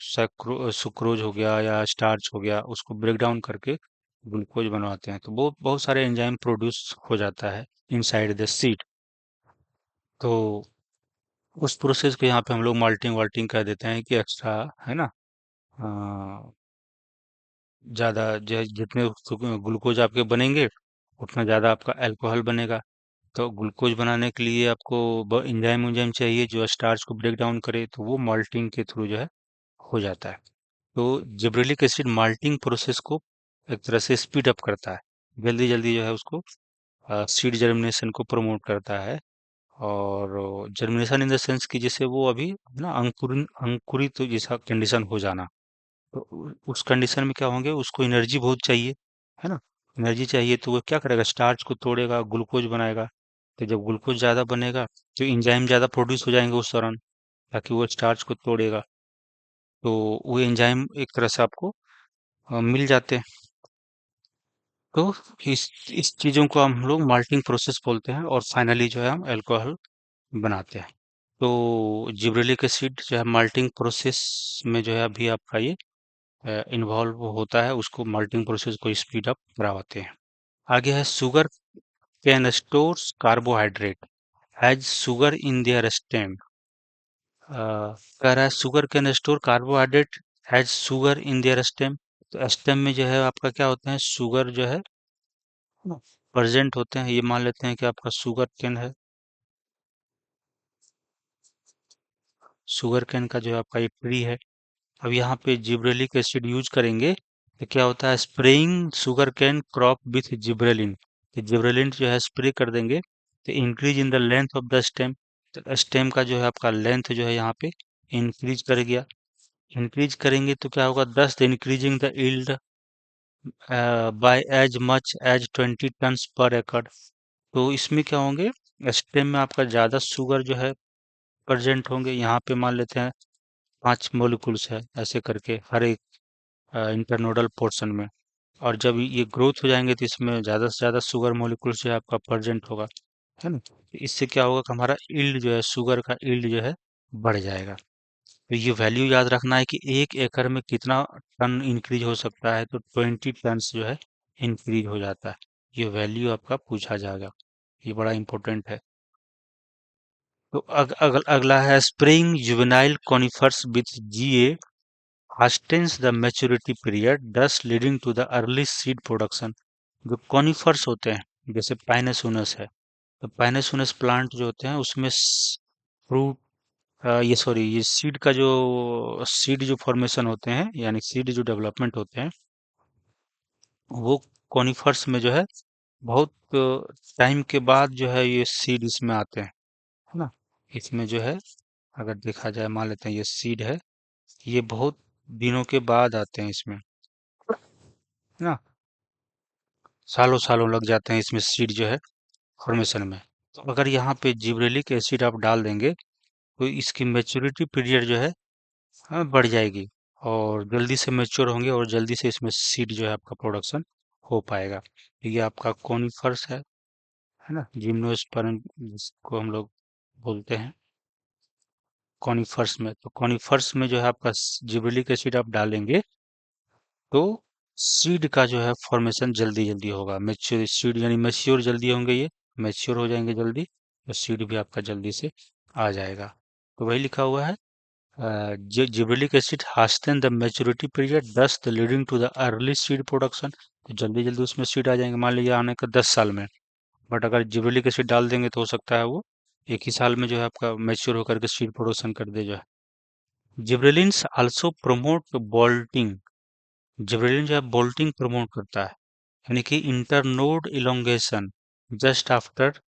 सुक्रोज हो गया या स्टार्च हो गया, उसको ब्रेक डाउन करके ग्लूकोज बनवाते हैं। तो बहुत बहुत सारे एंजाइम प्रोड्यूस हो जाता है इनसाइड द सीड। तो उस प्रोसेस को यहाँ पे हम लोग माल्टिंग वाल्टिंग कह देते हैं कि एक्स्ट्रा, है ना। ज़्यादा जितने ग्लूकोज आपके बनेंगे, उतना ज़्यादा आपका अल्कोहल बनेगा। तो ग्लूकोज बनाने के लिए आपको एंजाइम एंजाइम चाहिए जो स्टार्च को ब्रेक डाउन करे, तो वो माल्टिंग के थ्रू जो है हो जाता है। तो जिब्रेलिक एसिड माल्टिंग प्रोसेस को एक तरह से स्पीड अप करता है, जल्दी जल्दी जो है उसको सीड जर्मिनेशन को प्रमोट करता है। और जर्मिनेशन इन द सेंस कि जैसे वो अभी ना अंकुरित तो जैसा कंडीशन हो जाना। तो उस कंडीशन में क्या होंगे, उसको एनर्जी बहुत चाहिए, है ना। एनर्जी चाहिए तो वो क्या करेगा, स्टार्च को तोड़ेगा, ग्लूकोज बनाएगा। तो जब ग्लूकोज ज़्यादा बनेगा तो एंजाइम ज़्यादा प्रोड्यूस हो जाएंगे उस दौरान, ताकि वो स्टार्च को तोड़ेगा। तो वो एंजाइम एक तरह से आपको मिल जाते हैं। तो इस चीज़ों को हम लोग माल्टिंग प्रोसेस बोलते हैं, और फाइनली जो है हम अल्कोहल बनाते हैं। तो जिब्रेलिक एसिड जो है माल्टिंग प्रोसेस में जो है अभी आपका ये इन्वॉल्व होता है, उसको माल्टिंग प्रोसेस को स्पीड अप करवाते हैं। आगे है sugar cane stores carbohydrate as sugar in their stem. कह रहा है sugar cane store carbohydrate as sugar in their stem. तो स्टेम में जो है आपका क्या होते हैं, शुगर जो है प्रेजेंट होते हैं। ये मान लेते हैं कि आपका शुगर केन है, शुगर केन का जो है आपका ये ट्री है। अब यहाँ पे जिब्रेलिक एसिड यूज करेंगे तो क्या होता है, spraying sugar cane crop with gibberellin. तो जिब्रेलिन जो है स्प्रे कर देंगे तो increase in the length of the stem. तो स्टेम का जो है आपका लेंथ जो है यहाँ पे इंक्रीज कर गया। इंक्रीज करेंगे तो क्या होगा, 10 increasing the yield by as much as 20 tons per acre. तो इसमें क्या होंगे, स्टेम में आपका ज्यादा शुगर जो है प्रेजेंट होंगे। यहाँ पे मान लेते हैं 5 मॉलिक्यूल्स है, ऐसे करके हर एक इंटरनोडल पोर्शन में। और जब ये ग्रोथ हो जाएंगे तो इसमें ज़्यादा से ज़्यादा शुगर मॉलिक्यूल्स जो है आपका प्रेजेंट होगा, है ना। तो इससे क्या होगा कि हमारा यील्ड जो है, शुगर का यील्ड जो है बढ़ जाएगा। तो ये वैल्यू याद रखना है कि 1 एकड़ में कितना टन इंक्रीज हो सकता है, तो 20 टन्स जो है इंक्रीज हो जाता है। ये वैल्यू आपका पूछा जाएगा, ये बड़ा इंपॉर्टेंट है। तो अगला है spraying juvenile conifers with GA hastens the maturity period thus leading to the early seed production. जो कॉनिफर्स होते हैं जैसे पाइनेसुनस है, तो पाइनेसुनस प्लांट जो होते हैं उसमें फ्रूट, ये सॉरी, ये सीड जो फॉर्मेशन होते हैं, यानी सीड जो डेवलपमेंट होते हैं, वो कॉनिफर्स में जो है बहुत टाइम के बाद जो है ये सीड इसमें आते हैं, है ना। इसमें जो है अगर देखा जाए, मान लेते हैं ये सीड है, ये बहुत दिनों के बाद आते हैं इसमें, है ना। सालों सालों लग जाते हैं इसमें सीड जो है फॉर्मेशन में। तो अगर यहाँ पे जिब्रेलिक एसिड आप डाल देंगे तो इसकी मैच्योरिटी पीरियड जो है बढ़ जाएगी, और जल्दी से मैच्योर होंगे, और जल्दी से इसमें सीड जो है आपका प्रोडक्शन हो पाएगा। ये आपका कॉनिफर्स है ना, जिम्नोस्पर्म जिसको हम लोग बोलते हैं कॉनिफर्स में। तो कॉनिफर्स में जो है आपका जिब्रेलिक एसिड आप डालेंगे तो सीड का जो है फॉर्मेशन जल्दी जल्दी होगा। मेच्योर सीड यानी मेच्योर जल्दी होंगे, ये मेच्योर हो जाएंगे जल्दी, तो सीड भी आपका जल्दी से आ जाएगा। तो वही लिखा हुआ है, gibberellic acid hasten the maturity period thus the leading to the early seed production. तो जल्दी जल्दी उसमें सीड आ जाएंगे, मान लीजिए आने का 10 साल में। बट अगर जिब्रेलिक एसिड डाल देंगे तो हो सकता है वो 1 ही साल में जो है आपका मेच्योर होकर के सीड प्रोडक्शन कर दे जो है। Gibberellins also promote bolting. Gibberellin जो है बोल्टिंग प्रमोट करता है, यानी कि internode elongation just after,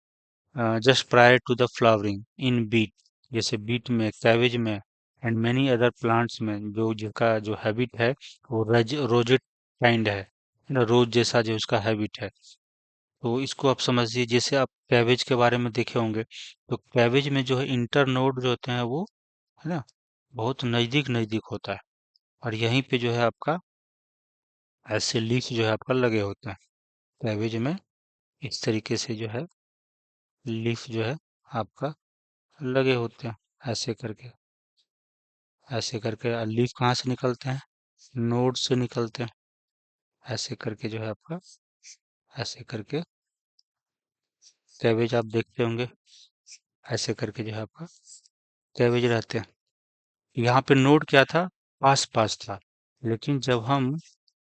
just prior to the flowering in beet. जैसे बीट में, कैबेज में, एंड मेनी अदर प्लांट्स में, जो जिसका जो हैबिट है वो रोजेट काइंड है ना, रोज जैसा जो उसका हैबिट है। तो इसको आप समझिए, जैसे आप कैबेज के बारे में देखे होंगे, तो कैबेज में जो है इंटर नोड जो होते हैं वो, है ना, बहुत नजदीक नजदीक होता है। और यहीं पे जो है आपका ऐसे लीफ जो है आपका लगे होते हैं कैबेज में। इस तरीके से जो है लीफ जो है आपका लगे होते हैं, ऐसे करके। ऐसे करके लीफ कहाँ से निकलते हैं? नोड से निकलते हैं। ऐसे करके जो है आपका, ऐसे करके कैबेज आप देखते होंगे, ऐसे करके जो है आपका कैबेज रहते हैं। यहाँ पे नोड क्या था? पास पास था। लेकिन जब हम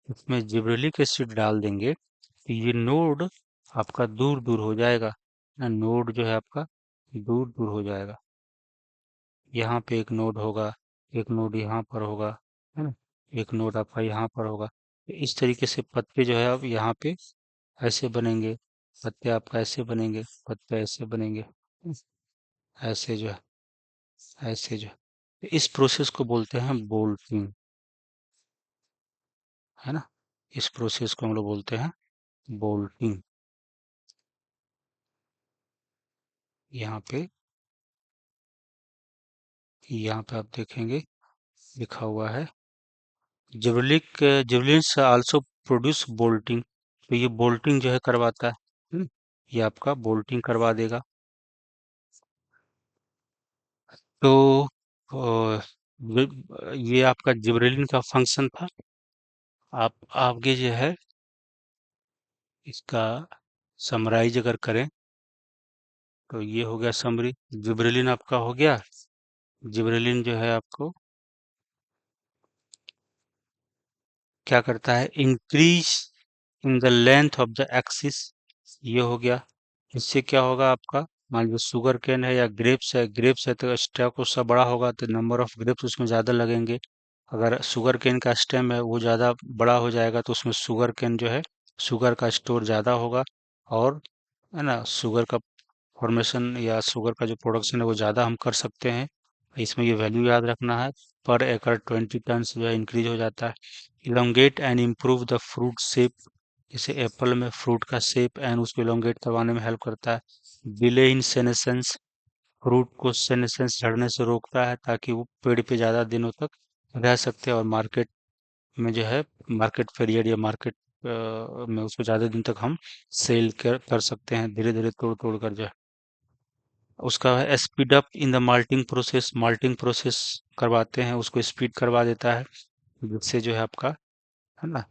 इसमें जिब्रेलिक एसिड डाल देंगे तो ये नोड आपका दूर दूर हो जाएगा ना। नोड जो है आपका दूर दूर हो जाएगा। यहाँ पे एक नोड होगा, एक नोड यहाँ पर होगा, है ना, एक नोड आपका यहाँ पर होगा। तो इस तरीके से पत्ते जो है अब यहाँ पे ऐसे बनेंगे, पत्ते आपका ऐसे बनेंगे, पत्ते ऐसे बनेंगे, ऐसे जो है, ऐसे जो है। तो इस प्रोसेस को बोलते हैं बोल्टिंग, है ना। इस प्रोसेस को हम लोग बोलते हैं बोल्टिंग। यहाँ पे, यहाँ पे आप देखेंगे लिखा हुआ है gibberellic, gibberellins also produce bolting. तो ये बोल्टिंग जो है करवाता है। ये आपका बोल्टिंग करवा देगा। तो ये आपका जिब्रेलिन का फंक्शन था। आप आगे जो है इसका समराइज अगर करें तो ये हो गया समरी। जिब्रेलिन आपका हो गया। जिब्रेलिन जो है आपको क्या करता है? Increase in the length of the axis. ये हो गया। इससे क्या होगा आपका? मान लीजिए शुगर केन है या ग्रेप्स है, ग्रेप्स है तो स्टेक उसका बड़ा होगा तो नंबर ऑफ ग्रेप्स उसमें ज़्यादा लगेंगे। अगर शुगर केन का स्टेम है वो ज़्यादा बड़ा हो जाएगा तो उसमें शुगर केन जो है, शुगर का स्टोर ज़्यादा होगा। और, है ना, शुगर का फॉर्मेशन या शुगर का जो प्रोडक्शन है वो ज़्यादा हम कर सकते हैं। इसमें ये वैल्यू याद रखना है। पर एकड़ 20 टन जो है इंक्रीज हो जाता है। Elongate and improve the fruit shape. जैसे एप्पल में फ्रूट का शेप एंड उसको इलोंगेट करवाने में हेल्प करता है। डिले इन सेनेसेंस, फ्रूट को सेनेसेंस झड़ने से रोकता है ताकि वो पेड़ पे ज़्यादा दिनों तक रह सकते हैं। और मार्केट में जो है, मार्केट पीरियड या मार्केट में उसको ज़्यादा दिन तक हम सेल कर सकते हैं, धीरे धीरे तोड़ तोड़ कर जो है। उसका है speed up in the malting process. Malting process करवाते हैं, उसको स्पीड करवा देता है, जिससे जो है आपका, है ना,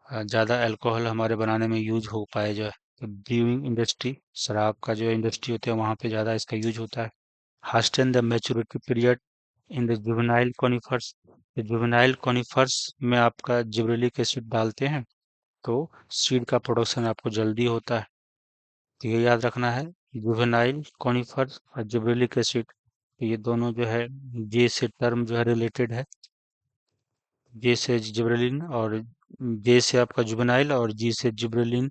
ज़्यादा अल्कोहल हमारे बनाने में यूज हो पाए जो है। तो ब्रूइंग इंडस्ट्री, शराब का जो इंडस्ट्री होती है वहाँ पे ज़्यादा इसका यूज होता है। Hasten the maturity period in the juvenile conifers. तो जुवेनाइल कॉनिफर्स में आपका जिब्रेलिक एसिड डालते हैं तो सीड का प्रोडक्शन आपको जल्दी होता है। तो ये याद रखना है, जुवेनाइल कॉनिफर्स और जिब्रेलिक एसिड, ये दोनों जो है जे से टर्म जो है रिलेटेड है। जे से जिब्रेलिन, और जे से आपका जुवेनाइल, और जी से जिब्रेलिन।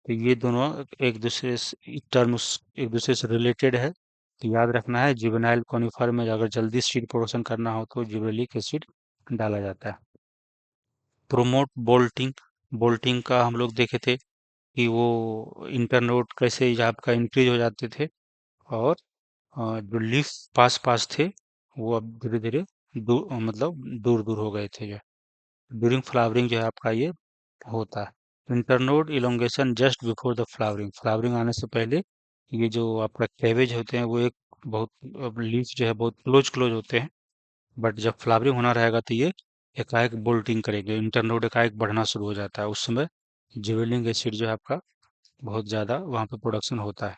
तो ये दोनों एक दूसरे से टर्म्स एक दूसरे से रिलेटेड है। तो याद रखना है, जुवेनाइल कॉनिफर में अगर जल्दी सीड प्रोडक्शन करना हो तो जिब्रेलिक एसिड डाला जाता है। Promote bolting. बोल्टिंग का हम लोग देखे थे कि वो इंटरनोड कैसे आपका इंक्रीज हो जाते थे। और जो लीफ पास पास थे वो अब धीरे धीरे दूर, मतलब दूर दूर हो गए थे जो। ड्यूरिंग फ्लावरिंग जो है आपका ये होता है। Internode elongation just before the flowering. Flowering आने से पहले ये जो आपका कैबेज होते हैं वो एक बहुत लीफ जो है बहुत क्लोज क्लोज होते हैं। बट जब फ्लावरिंग होना रहेगा तो ये एकाएक बोल्टिंग करेंगे, इंटरनोड एकाएक बढ़ना शुरू हो जाता है। उस समय जिबरेलिक एसिड जो है आपका बहुत ज़्यादा वहाँ पे प्रोडक्शन होता है।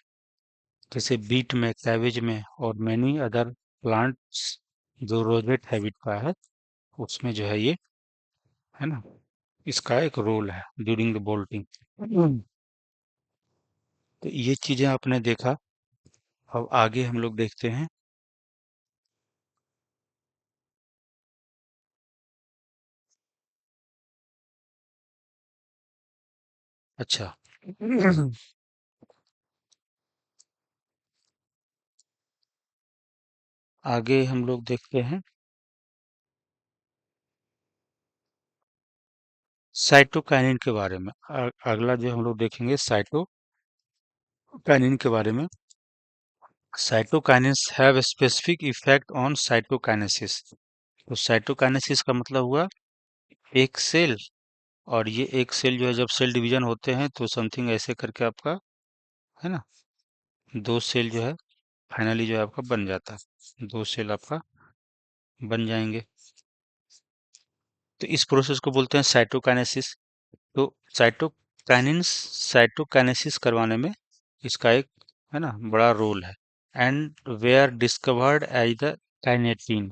जैसे बीट में, कैबेज में और मैनी अदर प्लांट्स जो रोजेट हैबिट का है उसमें जो है ये, है ना, इसका एक रोल है ड्यूरिंग द बोल्टिंग। तो ये चीजें आपने देखा। अब आगे हम लोग देखते हैं। अच्छा। आगे हम लोग देखते हैं साइटोकाइनिन के बारे में। अगला जो हम लोग देखेंगे साइटोकाइनिन। साइटोकाइनिन के बारे में। Cytokinins have specific effect on cytokinesis. तो साइटोकाइनेसिस का मतलब हुआ एक सेल, और ये एक सेल जो है जब सेल डिवीजन होते हैं तो समथिंग ऐसे करके आपका, है ना, दो सेल जो है फाइनली जो है आपका बन जाता है, दो सेल आपका बन जाएंगे। तो इस प्रोसेस को बोलते हैं साइटोकाइनेसिस। तो साइटोकाइनिन्स साइटोकाइनेसिस करवाने में इसका एक, है ना, बड़ा रोल है। And were discovered as the kinetin,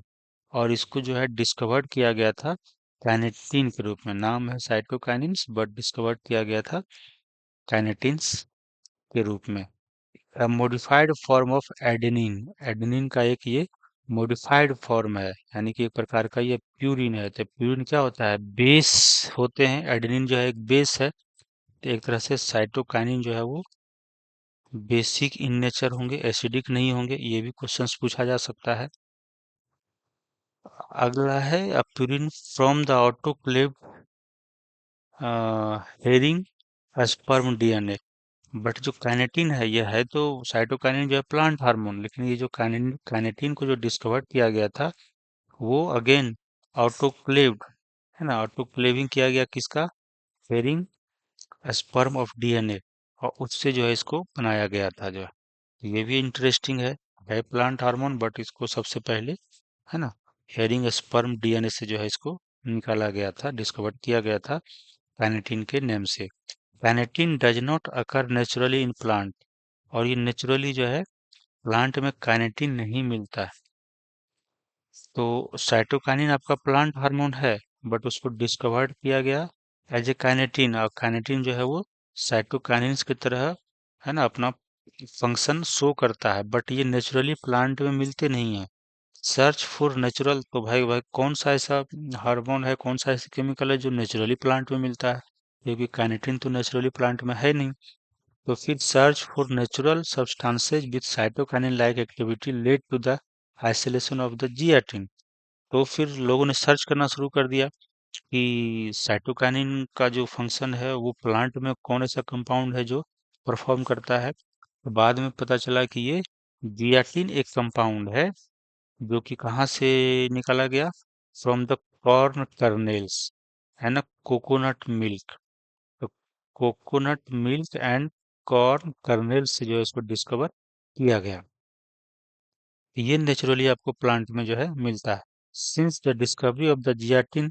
और इसको जो है डिस्कवर्ड किया गया था काइनेटिन के रूप में। नाम है साइटोकाइनिन्स बट डिस्कवर्ड किया गया था काइनेटिन्स के रूप में। Modified form of adenine, adenine का एक ये मॉडिफाइड फॉर्म है, यानी कि एक प्रकार का ये प्यूरिन है। तो प्यूरिन क्या होता है, बेस होते हैं, एडेनिन जो है एक बेस है। तो एक तरह से साइटोकाइनिन जो है वो बेसिक इन नेचर होंगे, एसिडिक नहीं होंगे, ये भी क्वेश्चंस पूछा जा सकता है। अगला है purine from the autoclave herring sperm DNA. But जो काइनेटिन है ये है तो साइटोकाइनिन जो है प्लांट हार्मोन, लेकिन ये जो काइनेटिन को जो डिस्कवर किया गया था वो अगेन ऑटोक्लेव्ड, है ना, ऑटोक्लेविंग किया गया किसका, हेरिंग स्पर्म ऑफ डीएनए, और उससे जो है इसको बनाया गया था जो है। तो ये भी इंटरेस्टिंग है प्लांट हार्मोन, बट इसको सबसे पहले, है ना, हेरिंग स्पर्म डीएनए से जो है इसको निकाला गया था, डिस्कवर किया गया था काइनेटिन के नेम से। Kinetin does not occur naturally in plant, और ये नेचुरली जो है प्लांट में काइनेटिन नहीं मिलता है। तो साइटोकाइनिन आपका प्लांट हार्मोन है, बट उसको डिस्कवर्ड किया गया एज ए काइनेटिन, और काइनेटिन जो है वो साइटोकाइनिन्स की तरह, है ना, अपना फंक्शन शो करता है, बट ये नेचुरली प्लांट में मिलते नहीं है। सर्च फॉर नेचुरल, तो भाई भाई कौन सा ऐसा हार्मोन है, कौन सा ऐसा केमिकल है जो नेचुरली प्लांट में मिलता है, क्योंकि काइनेटिन तो नेचुरली प्लांट में है नहीं। तो फिर search for natural substances with cytokinin like activity led to the isolation of the zeatin. तो फिर लोगों ने सर्च करना शुरू कर दिया कि साइटोकाइनिन का जो फंक्शन है वो प्लांट में कौन ऐसा कंपाउंड है जो परफॉर्म करता है। तो बाद में पता चला कि ये जियाटिन एक कंपाउंड है जो कि कहाँ से निकाला गया, फ्रॉम द कॉर्न कर्नेल्स, है ना, कोकोनट मिल्क। तो coconut milk and corn kernel से जो है इसको डिस्कवर किया गया। ये नेचुरली आपको प्लांट में जो है मिलता है। Since the discovery of the zeatin,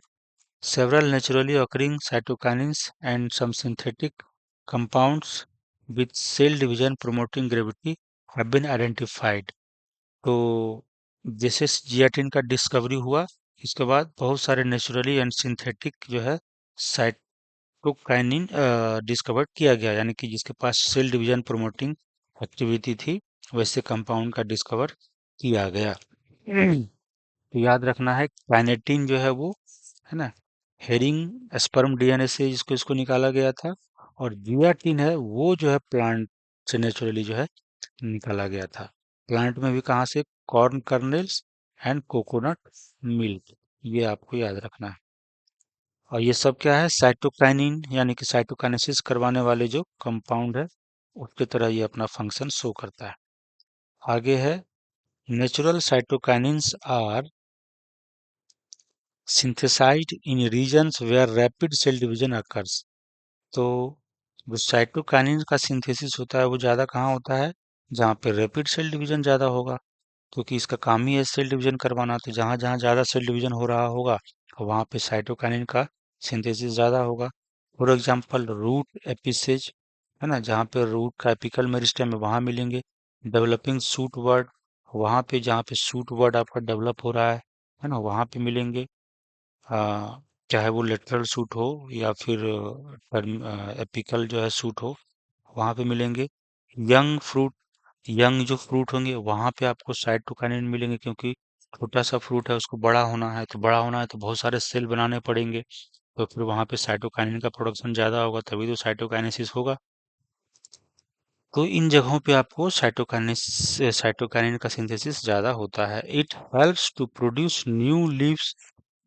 several naturally occurring cytokinins and some synthetic compounds with cell division promoting gravity have been identified। तो जैसे जियाटिन का डिस्कवरी हुआ, इसके बाद बहुत सारे नेचुरली एंड सिंथेटिक जो है साइटोकाइनिन डिस्कवर किया गया, यानी कि जिसके पास सेल डिवीजन प्रोमोटिंग एक्टिविटी थी वैसे कंपाउंड का डिस्कवर किया गया। तो याद रखना है काइनेटिन जो है वो, है ना, हेरिंग स्पर्म डीएनए से इसको इसको निकाला गया था, और जियाटिन है वो जो है प्लांट से नेचुरली जो है निकाला गया था। प्लांट में भी कहाँ से, corn kernels and coconut milk, ये आपको याद रखना है। और ये सब क्या है, साइटोकाइनिन, यानी कि साइटोकाइनेसिस करवाने वाले जो कंपाउंड है उसकी तरह ये अपना फंक्शन शो करता है। आगे है, natural cytokinins are synthesized in regions where rapid cell division occurs। तो जो साइटोकाइनिन का सिंथेसिस होता है वो ज़्यादा कहाँ होता है, जहाँ पे रैपिड सेल डिवीजन ज़्यादा होगा, क्योंकि इसका काम ही है सेल डिवीजन करवाना। तो जहाँ जहाँ ज़्यादा सेल डिवीजन हो रहा होगा वहाँ पे साइटोकाइनिन का सिंथेसिस ज़्यादा होगा। फॉर एग्जांपल रूट एपिसेज, है ना, जहाँ पे रूट का एपिकल मेरिस्टेम है वहाँ मिलेंगे। डेवलपिंग शूट वर्ड, वहाँ पे जहाँ पे शूट वर्ड आपका डेवलप हो रहा है ना, वहाँ पे मिलेंगे। चाहे वो लेटरल शूट हो या फिर एपिकल जो है शूट हो, वहाँ पे मिलेंगे। यंग फ्रूट, यंग जो फ्रूट होंगे वहाँ पे आपको साइटोकाइनिन मिलेंगे, क्योंकि छोटा सा फ्रूट है उसको बड़ा होना है, तो बड़ा होना है तो बहुत सारे सेल बनाने पड़ेंगे, तो फिर वहाँ पे साइटोकाइनिन का प्रोडक्शन ज़्यादा होगा, तभी तो साइटोकाइनेसिस होगा। तो इन जगहों पे आपको साइटोकाइनिन का सिंथेसिस ज़्यादा होता है। It helps to produce new leaves,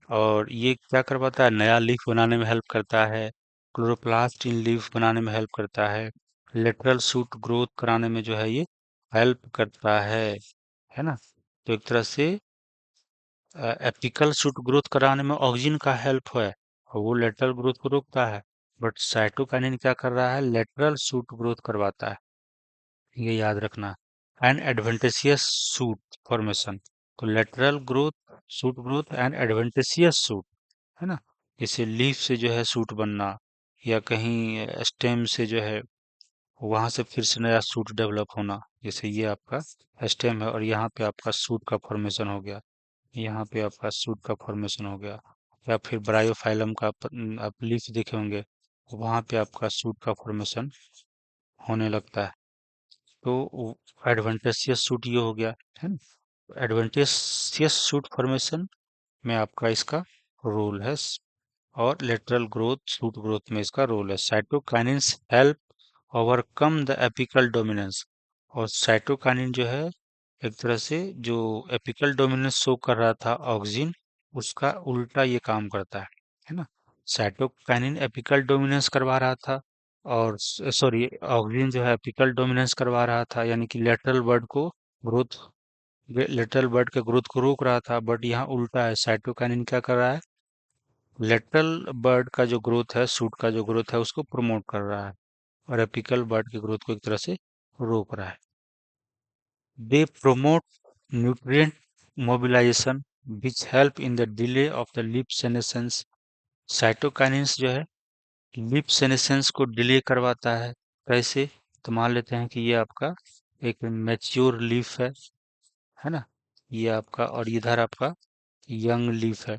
और ये क्या करवाता है, नया लीफ बनाने में हेल्प करता है। क्लोरोप्लास्ट इन लीफ बनाने में हेल्प करता है। लेटरल शूट ग्रोथ कराने में जो है ये हेल्प करता है ना। तो एक तरह से एपिकल शूट ग्रोथ कराने में ऑक्सिन का हेल्प है और वो लेटरल ग्रोथ को रोकता है। बट साइटोकाइनिन क्या कर रहा है, लेटरल शूट ग्रोथ करवाता है, ये याद रखना। एंड एडवेंटेशियस शूट फॉर्मेशन, तो lateral growth, shoot growth and adventitious shoot, है ना। जैसे लीफ से जो है शूट बनना, या कहीं स्टेम से जो है वहां से फिर से नया शूट डेवलप होना। जैसे ये आपका स्टेम है और यहाँ पे आपका शूट का फॉर्मेशन हो गया, यहाँ पे आपका शूट का फॉर्मेशन हो गया। या फिर ब्रायोफाइलम का आप लीफ देखे होंगे, वहां पे आपका शूट का फॉर्मेशन होने लगता है। तो एडवेंटेशियस शूट ये हो गया, है ना। एडवेंटेशियस शूट फॉर्मेशन में आपका इसका रोल है, और लेटरल ग्रोथ शूट ग्रोथ में इसका रोल है। Cytokinins help overcome the apical dominance, और साइटोकाइनिन जो है एक तरह से जो एपिकल डोमिनेंस शो कर रहा था ऑक्सिन, उसका उल्टा ये काम करता है ना। साइटोकाइनिन एपिकल डोमिनेंस करवा रहा था, और सॉरी ऑक्सिन जो है एपिकल डोमिनेंस करवा रहा था, यानी कि लेटरल बर्ड को ग्रोथ, लेटरल बर्ड के ग्रोथ को रोक रहा था। बट यहाँ उल्टा है, साइटोकाइनिन क्या कर रहा है, लेटरल बर्ड का जो ग्रोथ है, शूट का जो ग्रोथ है, उसको प्रमोट कर रहा है, और एपिकल बर्ड की ग्रोथ को एक तरह से रोक रहा है। They promote nutrient mobilization which help in the delay of the leaf senescence. Cytokinins जो है लीफ सेनेसेंस को डिले करवाता है। कैसे, तो मान लेते हैं कि ये आपका एक मैच्योर लीफ है ना, ये आपका, और इधर आपका यंग लीफ है।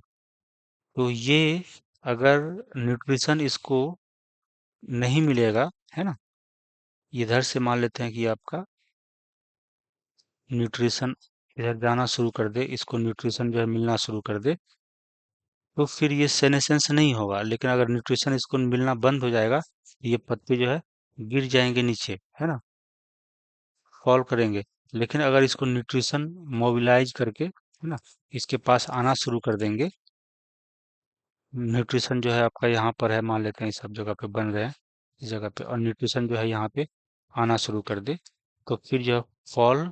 तो ये अगर न्यूट्रिशन इसको नहीं मिलेगा, है ना, इधर से मान लेते हैं कि आपका न्यूट्रिशन इधर जाना शुरू कर दे, इसको न्यूट्रिशन जो है मिलना शुरू कर दे, तो फिर ये सेनेसेंस नहीं होगा। लेकिन अगर न्यूट्रिशन इसको मिलना बंद हो जाएगा, ये पत्ते जो है गिर जाएंगे नीचे, है ना, फॉल करेंगे। लेकिन अगर इसको न्यूट्रिशन मोबिलाइज करके, है ना, इसके पास आना शुरू कर देंगे, न्यूट्रिशन जो है आपका यहाँ पर है, मान लेते हैं इस सब जगह पे बन रहे हैं, इस जगह पे, और न्यूट्रिशन जो है यहाँ पे आना शुरू कर दे, तो फिर जो फॉल,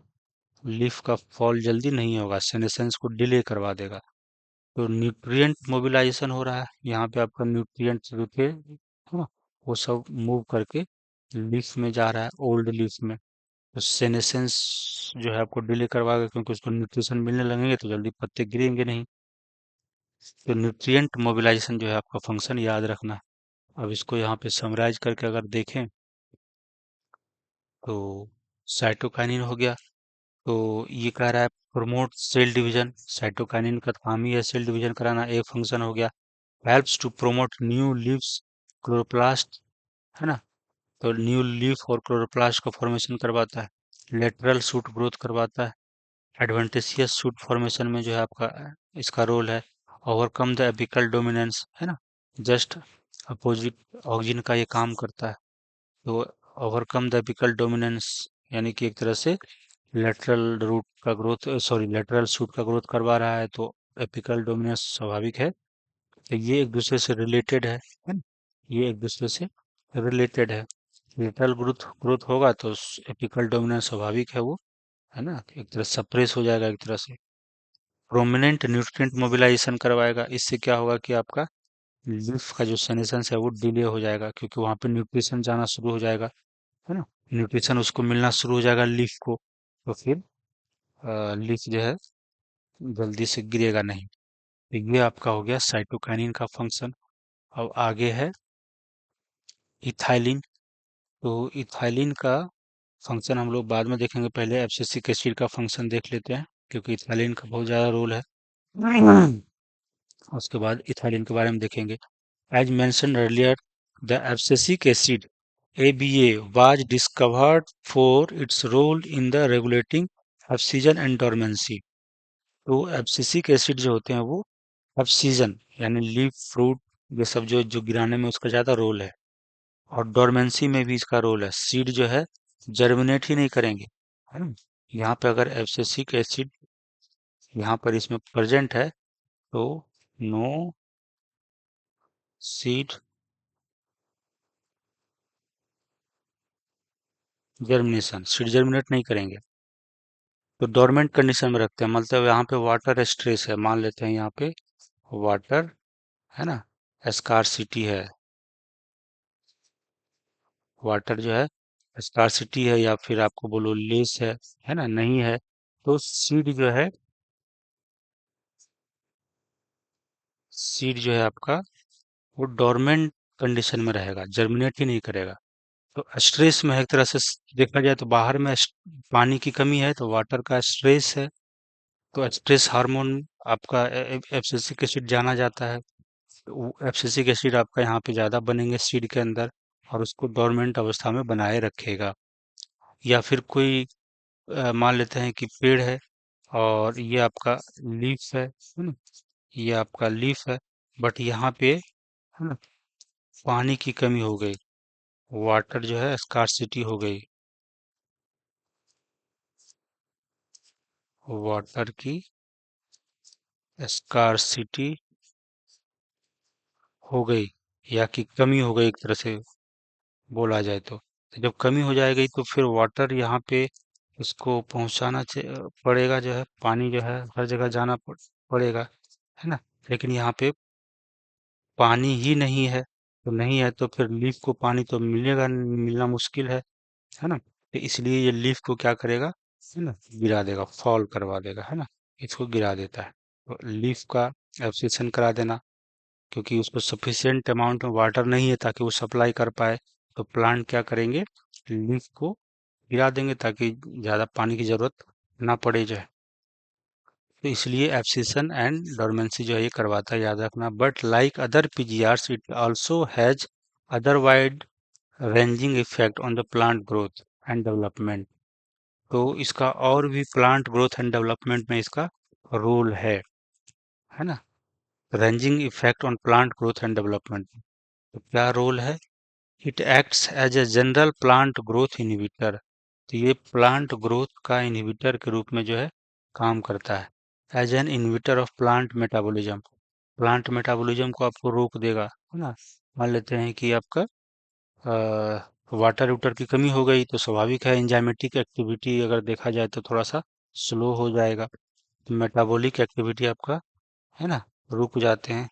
लीफ का फॉल जल्दी नहीं होगा, सेनेसेंस को डिले करवा देगा। तो न्यूट्रिएंट मोबिलाइजेशन हो रहा है, यहाँ पे आपका न्यूट्रिएंट जो थे, है ना, वो सब मूव करके लीफ में जा रहा है, ओल्ड लीफ में। तो सेनेसेंस जो है आपको डिले करवाएगा, क्योंकि उसको न्यूट्रिशन मिलने लगेंगे तो जल्दी पत्ते गिरेंगे नहीं। तो न्यूट्रिएंट मोबिलाइजेशन जो है आपका फंक्शन याद रखना। अब इसको यहाँ पे समराइज करके अगर देखें, तो साइटोकाइनिन हो गया, तो ये कह रहा है प्रमोट सेल डिवीजन। साइटोकाइनिन का काम ही है सेल डिवीजन कराना, एक फंक्शन हो गया। Helps to promote new leaves, chloroplast, है ना, तो न्यू लीफ और क्लोरोप्लास्ट का फॉर्मेशन करवाता है। लेटरल शूट ग्रोथ करवाता है। एडवेंटिशियस शूट फॉर्मेशन में जो है आपका इसका रोल है। ओवरकम द एपिकल डोमिनेंस, है ना, जस्ट अपोजिट ऑक्सिन का ये काम करता है। तो ओवरकम द एपिकल डोमिनेंस, यानी कि एक तरह से लेटरल रूट का ग्रोथ, सॉरी लेटरल शूट का ग्रोथ करवा रहा है, तो एपिकल डोमिनेंस स्वाभाविक है। तो ये एक दूसरे से रिलेटेड है ना, ये एक दूसरे से रिलेटेड है। लेटरल ग्रोथ ग्रोथ होगा तो एपिकल डोमिनेंस स्वाभाविक है वो, है ना, एक तरह सप्रेस हो जाएगा एक तरह से। प्रोमिनेंट न्यूट्रिएंट मोबिलाइजेशन करवाएगा, इससे क्या होगा कि आपका लीफ का जो सेनेसेंस है वो डिले हो जाएगा, क्योंकि वहां पे न्यूट्रिशन जाना शुरू हो जाएगा, है ना, न्यूट्रिशन उसको मिलना शुरू हो जाएगा लीफ को, तो फिर लीफ जो है जल्दी से गिरेगा नहीं। तो ये आपका हो गया साइटोकाइनिन का फंक्शन। अब आगे है इथाइलिन। तो इथाइलिन का फंक्शन हम लोग बाद में देखेंगे, पहले एब्सिसिक एसिड का फंक्शन देख लेते हैं, क्योंकि इथाइलिन का बहुत ज़्यादा रोल है। उसके बाद इथाइलिन के बारे में देखेंगे। As mentioned earlier, the abscisic acid ABA was discovered for its role in the regulating oxygen and dormancy. तो एब्सिसिक एसिड जो होते हैं वो ऑक्सीजन, यानी लीफ फ्रूट, ये सब जो जो गिराने में उसका ज्यादा रोल है, और डोरमेंसी में भी इसका रोल है। सीड जो है जर्मिनेट ही नहीं करेंगे, है ना। यहाँ पे अगर एब्सिसिक एसिड यहाँ पर इसमें प्रेजेंट है, तो no seed germination, seed germinate नहीं करेंगे। तो डोरमेंट कंडीशन में रखते हैं, मतलब यहाँ पे वाटर स्ट्रेस है, मान लेते हैं यहाँ पे वाटर, है ना, स्कार्सिटी है, वाटर जो है स्कार्सिटी है, या फिर आपको बोलो लेस है ना, नहीं है, तो सीड जो है, सीड जो है आपका वो डोरमेंट कंडीशन में रहेगा, जर्मिनेट ही नहीं करेगा। तो स्ट्रेस में है एक तरह से, देखा जाए तो बाहर में पानी की कमी है तो वाटर का स्ट्रेस है, तो स्ट्रेस हार्मोन आपका एब्सिसिक एसिड जाना जाता है। एब्सिसिक एसिड आपका यहाँ पे ज्यादा बनेंगे सीड के अंदर, और उसको डोरमेंट अवस्था में बनाए रखेगा। या फिर कोई मान लेते हैं कि पेड़ है और ये आपका लीफ है ना, ये आपका लीफ है, बट यहाँ पे है ना पानी की कमी हो गई, वाटर जो है स्कार्सिटी हो गई, वाटर की स्कार्सिटी हो गई, या कि कमी हो गई एक तरह से बोला जाए तो जब कमी हो जाएगी तो फिर वाटर यहाँ पे उसको पहुंचाना पड़ेगा, जो है पानी जो है हर जगह जाना पड़ेगा, है ना। लेकिन यहाँ पे पानी ही नहीं है, तो नहीं है तो फिर लीफ को पानी तो मिलेगा, मिलना मुश्किल है ना। तो इसलिए ये लीफ को क्या करेगा, है ना, गिरा देगा, फॉल करवा देगा, है ना, इसको गिरा देता है। तो लीफ का एब्सिशन करा देना, क्योंकि उसको सफिशिएंट अमाउंट में वाटर नहीं है ताकि वो सप्लाई कर पाए, तो प्लांट क्या करेंगे, लीफ को गिरा देंगे ताकि ज़्यादा पानी की ज़रूरत ना पड़े जो है। तो इसलिए एब्सिशन एंड डोरमेंसी जो है ये करवाता है, याद रखना। But like other PGRs it also has other wide ranging effect on the plant growth and development. तो इसका और भी प्लांट ग्रोथ एंड डेवलपमेंट में इसका रोल है ना, ranging effect on plant growth and development. तो क्या रोल है, it acts as a general plant growth inhibitor. तो ये प्लांट ग्रोथ का इनहिबिटर के रूप में जो है काम करता है, as an inhibitor of plant metabolism. Plant metabolism को आपको रोक देगा, है ना। मान लेते हैं कि आपका वाटर वाटर की कमी हो गई तो स्वाभाविक है एंजाइमेटिक एक्टिविटी अगर देखा जाए तो थोड़ा सा स्लो हो जाएगा, मेटाबॉलिक एक्टिविटी आपका, है ना, रुक जाते हैं।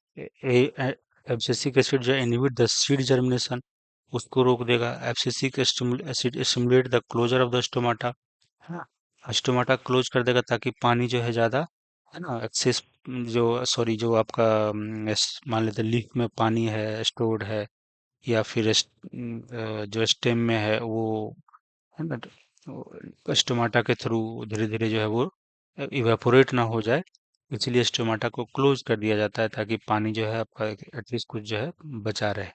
एब्सिसिक एसिड जो इनहिबिट द सीड जर्मिनेशन, उसको रोक देगा। Abscisic acid stimulate the closure of the stomata, है ना, स्टोमाटा क्लोज कर देगा ताकि पानी जो है ज्यादा, है ना, एक्सेस, जो सॉरी जो आपका मान लेते लीफ में पानी है स्टोर्ड है, या फिर जो स्टेम में है वो, है ना, स्टोमाटा के थ्रू धीरे धीरे जो है वो इवेपोरेट ना हो जाए, इसलिए स्टोमाटा को क्लोज कर दिया जाता है ताकि पानी जो है आपका एटलीस्ट कुछ जो है बचा रहे।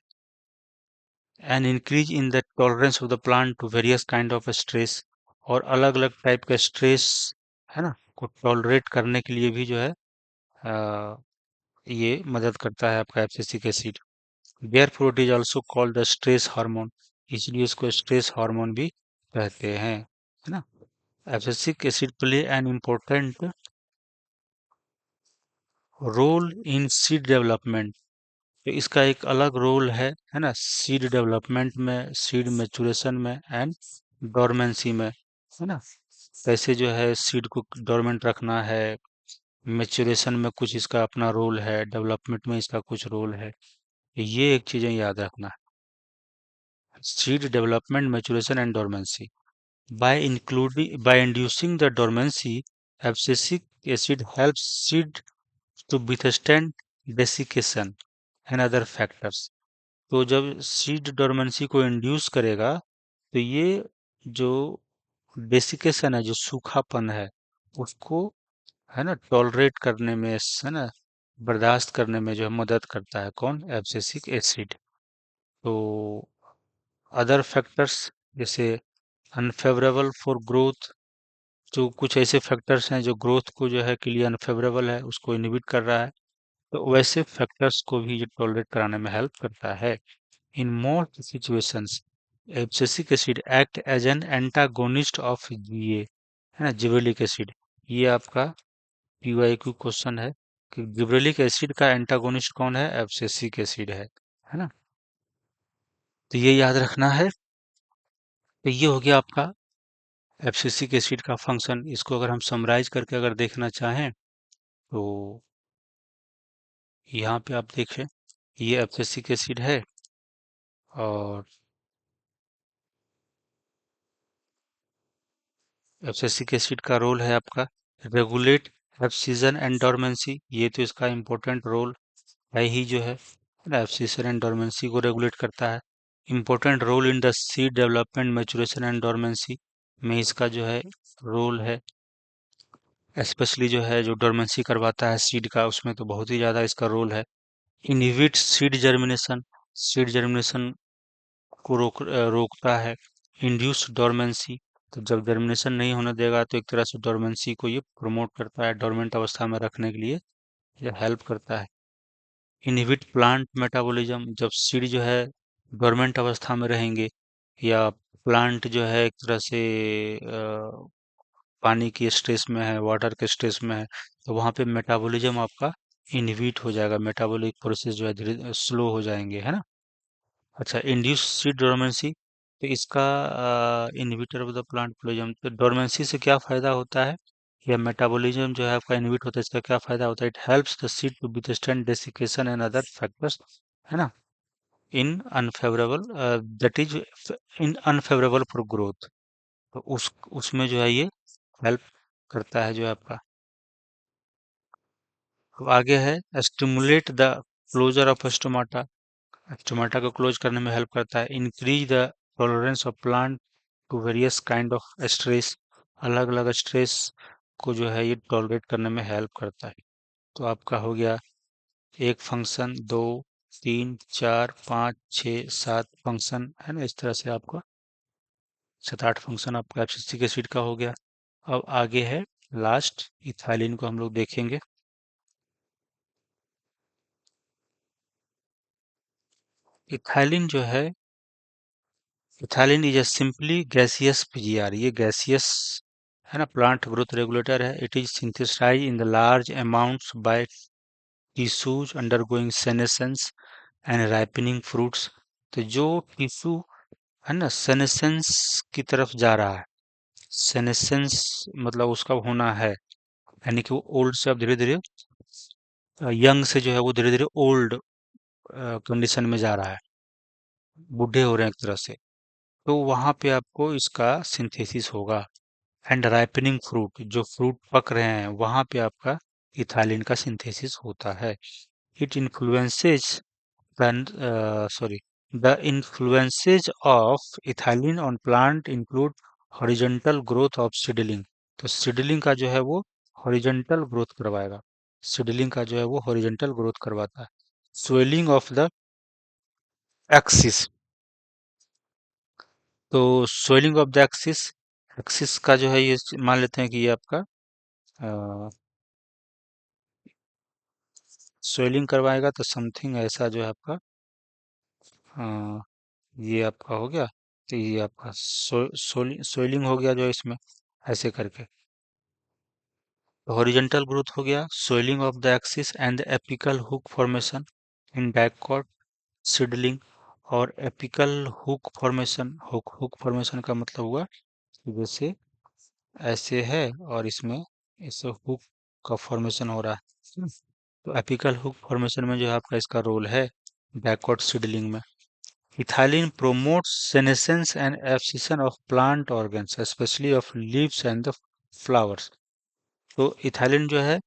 An increase in the tolerance of the plant to various kind of stress, और अलग अलग टाइप के स्ट्रेस, है ना, को टॉलरेट करने के लिए भी जो है अ, ये मदद करता है आपका abscisic acid. Therefore it is also called the stress hormone, इसलिए इसको स्ट्रेस हार्मोन भी कहते हैं, है ना। Abscisic acid play an important role in seed development. तो इसका एक अलग रोल है ना, सीड डेवलपमेंट में, सीड मैच्योरेशन में एंड डोरमेंसी में, है ना। कैसे जो है सीड को डोरमेंट रखना है, मैच्योरेशन में कुछ इसका अपना रोल है, डेवलपमेंट में इसका कुछ रोल है, ये एक चीजें याद रखना है, seed development, maturation and dormancy. By inducing the dormancy, abscisic acid helps seed to withstand desiccation and other factors। तो जब सीड डोरमेंसी को इंड्यूस करेगा तो ये जो डेसिकेशन है, जो सूखापन है, उसको, है ना, टॉलरेट करने में, है ना, बर्दाश्त करने में जो है मदद करता है, कौन, एब्सिसिक एसिड। तो अदर फैक्टर्स जैसे अनफेवरेबल फॉर ग्रोथ, जो कुछ ऐसे फैक्टर्स हैं जो ग्रोथ को जो है के लिए अनफेवरेबल है, उसको इनहिबिट कर रहा है, तो वैसे फैक्टर्स को भी ये टॉलरेट कराने में हेल्प करता है। In most situations abscisic acid act as an antagonist of GA, है ना, जिबरेलिक एसिड। ये आपका पीवाईक्यू क्वेश्चन है कि जिब्रेलिक एसिड का एंटागोनिस्ट कौन है, एब्सिसिक एसिड है ना। तो ये याद रखना है। तो ये हो गया आपका एब्सिसिक एसिड का फंक्शन। इसको अगर हम समराइज करके अगर देखना चाहें तो यहाँ पे आप देखें, ये एब्सिसिक एसिड है और एब्सिसिक एसिड का रोल है आपका रेगुलेट एब्सिशन एंड डोर्मेंसी। ये तो इसका इम्पोर्टेंट रोल है ही जो है ना, एब्सिशन एंड डोर्मेंसी को रेगुलेट करता है। Important role in the seed development maturation and dormancy में इसका जो है रोल है। स्पेशली जो है जो डोर्मेंसी करवाता है सीड का, उसमें तो बहुत ही ज़्यादा इसका रोल है। इनहिबिट सीड जर्मिनेशन को रोकता है। इंड्यूस डोर्मेंसी, तो जब जर्मिनेशन नहीं होने देगा तो एक तरह से डोर्मेंसी को ये प्रमोट करता है, डोर्मेंट अवस्था में रखने के लिए ये हेल्प करता है। इनहिबिट प्लांट मेटाबॉलिज्म, जब सीड जो है डोर्मेंट अवस्था में रहेंगे या प्लांट जो है एक तरह से पानी की स्ट्रेस में है, वाटर के स्ट्रेस में है, तो वहाँ पे मेटाबॉलिज्म आपका इनहिबिट हो जाएगा, मेटाबॉलिक प्रोसेस जो है धीरे स्लो हो जाएंगे, है ना। अच्छा, इंड्यूस सीड डोरमेंसी, तो इसका inhibitor of the plant metabolism, तो डोरमेंसी से क्या फायदा होता है या मेटाबॉलिज्म जो है आपका इनहिबिट होता है, इसका क्या फायदा होता है? It helps the seed to withstand desiccation and other factors, है ना, in unfavourable, that is in unfavourable for growth. तो उस उसमें जो है ये हेल्प करता है जो है आपका। अब आगे है stimulate the closure of stomata, stomata को क्लोज करने में हेल्प करता है। Increase the tolerance of plant to various kind of stress, अलग अलग स्ट्रेस को जो है ये टॉलरेट करने में हेल्प करता है। तो आपका हो गया एक फंक्शन, दो, तीन, चार, पाँच, छः, सात फंक्शन, है ना, इस तरह से आपका सात आठ फंक्शन आपका एब्सिसिक एसिड का हो गया। अब आगे है लास्ट इथाइलिन को हम लोग देखेंगे। इथाइलिन जो है, ethylene is a simply gaseous PGR, ये गैसियस है ना, प्लांट ग्रोथ रेगुलेटर है। It is synthesize in the large amounts by tissues undergoing senescence and ripening fruits. तो जो टिश्यू है ना सेनेसेंस की तरफ जा रहा है, सेनेसेंस मतलब उसका होना है, यानी कि वो ओल्ड से अब धीरे धीरे यंग से जो है वो धीरे धीरे ओल्ड कंडीशन में जा रहा है, बूढ़े हो रहे हैं एक तरह से। तो वहां पे आपको इसका सिंथेसिस होगा। एंड राइपनिंग फ्रूट, जो फ्रूट पक रहे हैं वहां पे आपका इथाइलिन का सिंथेसिस होता है। It influences sorry, the influences of ethylene on plant include horizontal growth of seedling। तो सीडलिंग का जो है वो हॉरिजॉन्टल ग्रोथ करवाएगा, सीडलिंग का जो है वो हॉरिजॉन्टल ग्रोथ करवाता है। स्वेलिंग ऑफ द एक्सिस, तो swelling of the axis, axis का जो है ये मान लेते हैं कि ये आपका स्वेलिंग करवाएगा, तो समथिंग ऐसा जो है आपका ये आपका हो गया। तो ये आपका सोइलिंग हो गया जो है इसमें ऐसे करके। हॉरिजॉन्टल ग्रोथ हो गया, coiling of the axis and apical hook formation in dicot seedling. और apical hook formation, hook formation का मतलब हुआ कि जैसे ऐसे है और इसमें ऐसे हुक का फॉर्मेशन हो रहा है। तो एपिकल हुक फॉर्मेशन में जो है आपका इसका रोल है बैकवर्ड सीडलिंग में। Ethylene promotes senescence and abscission of plant organs, especially of leaves and the flowers। तो इथाइलिन जो है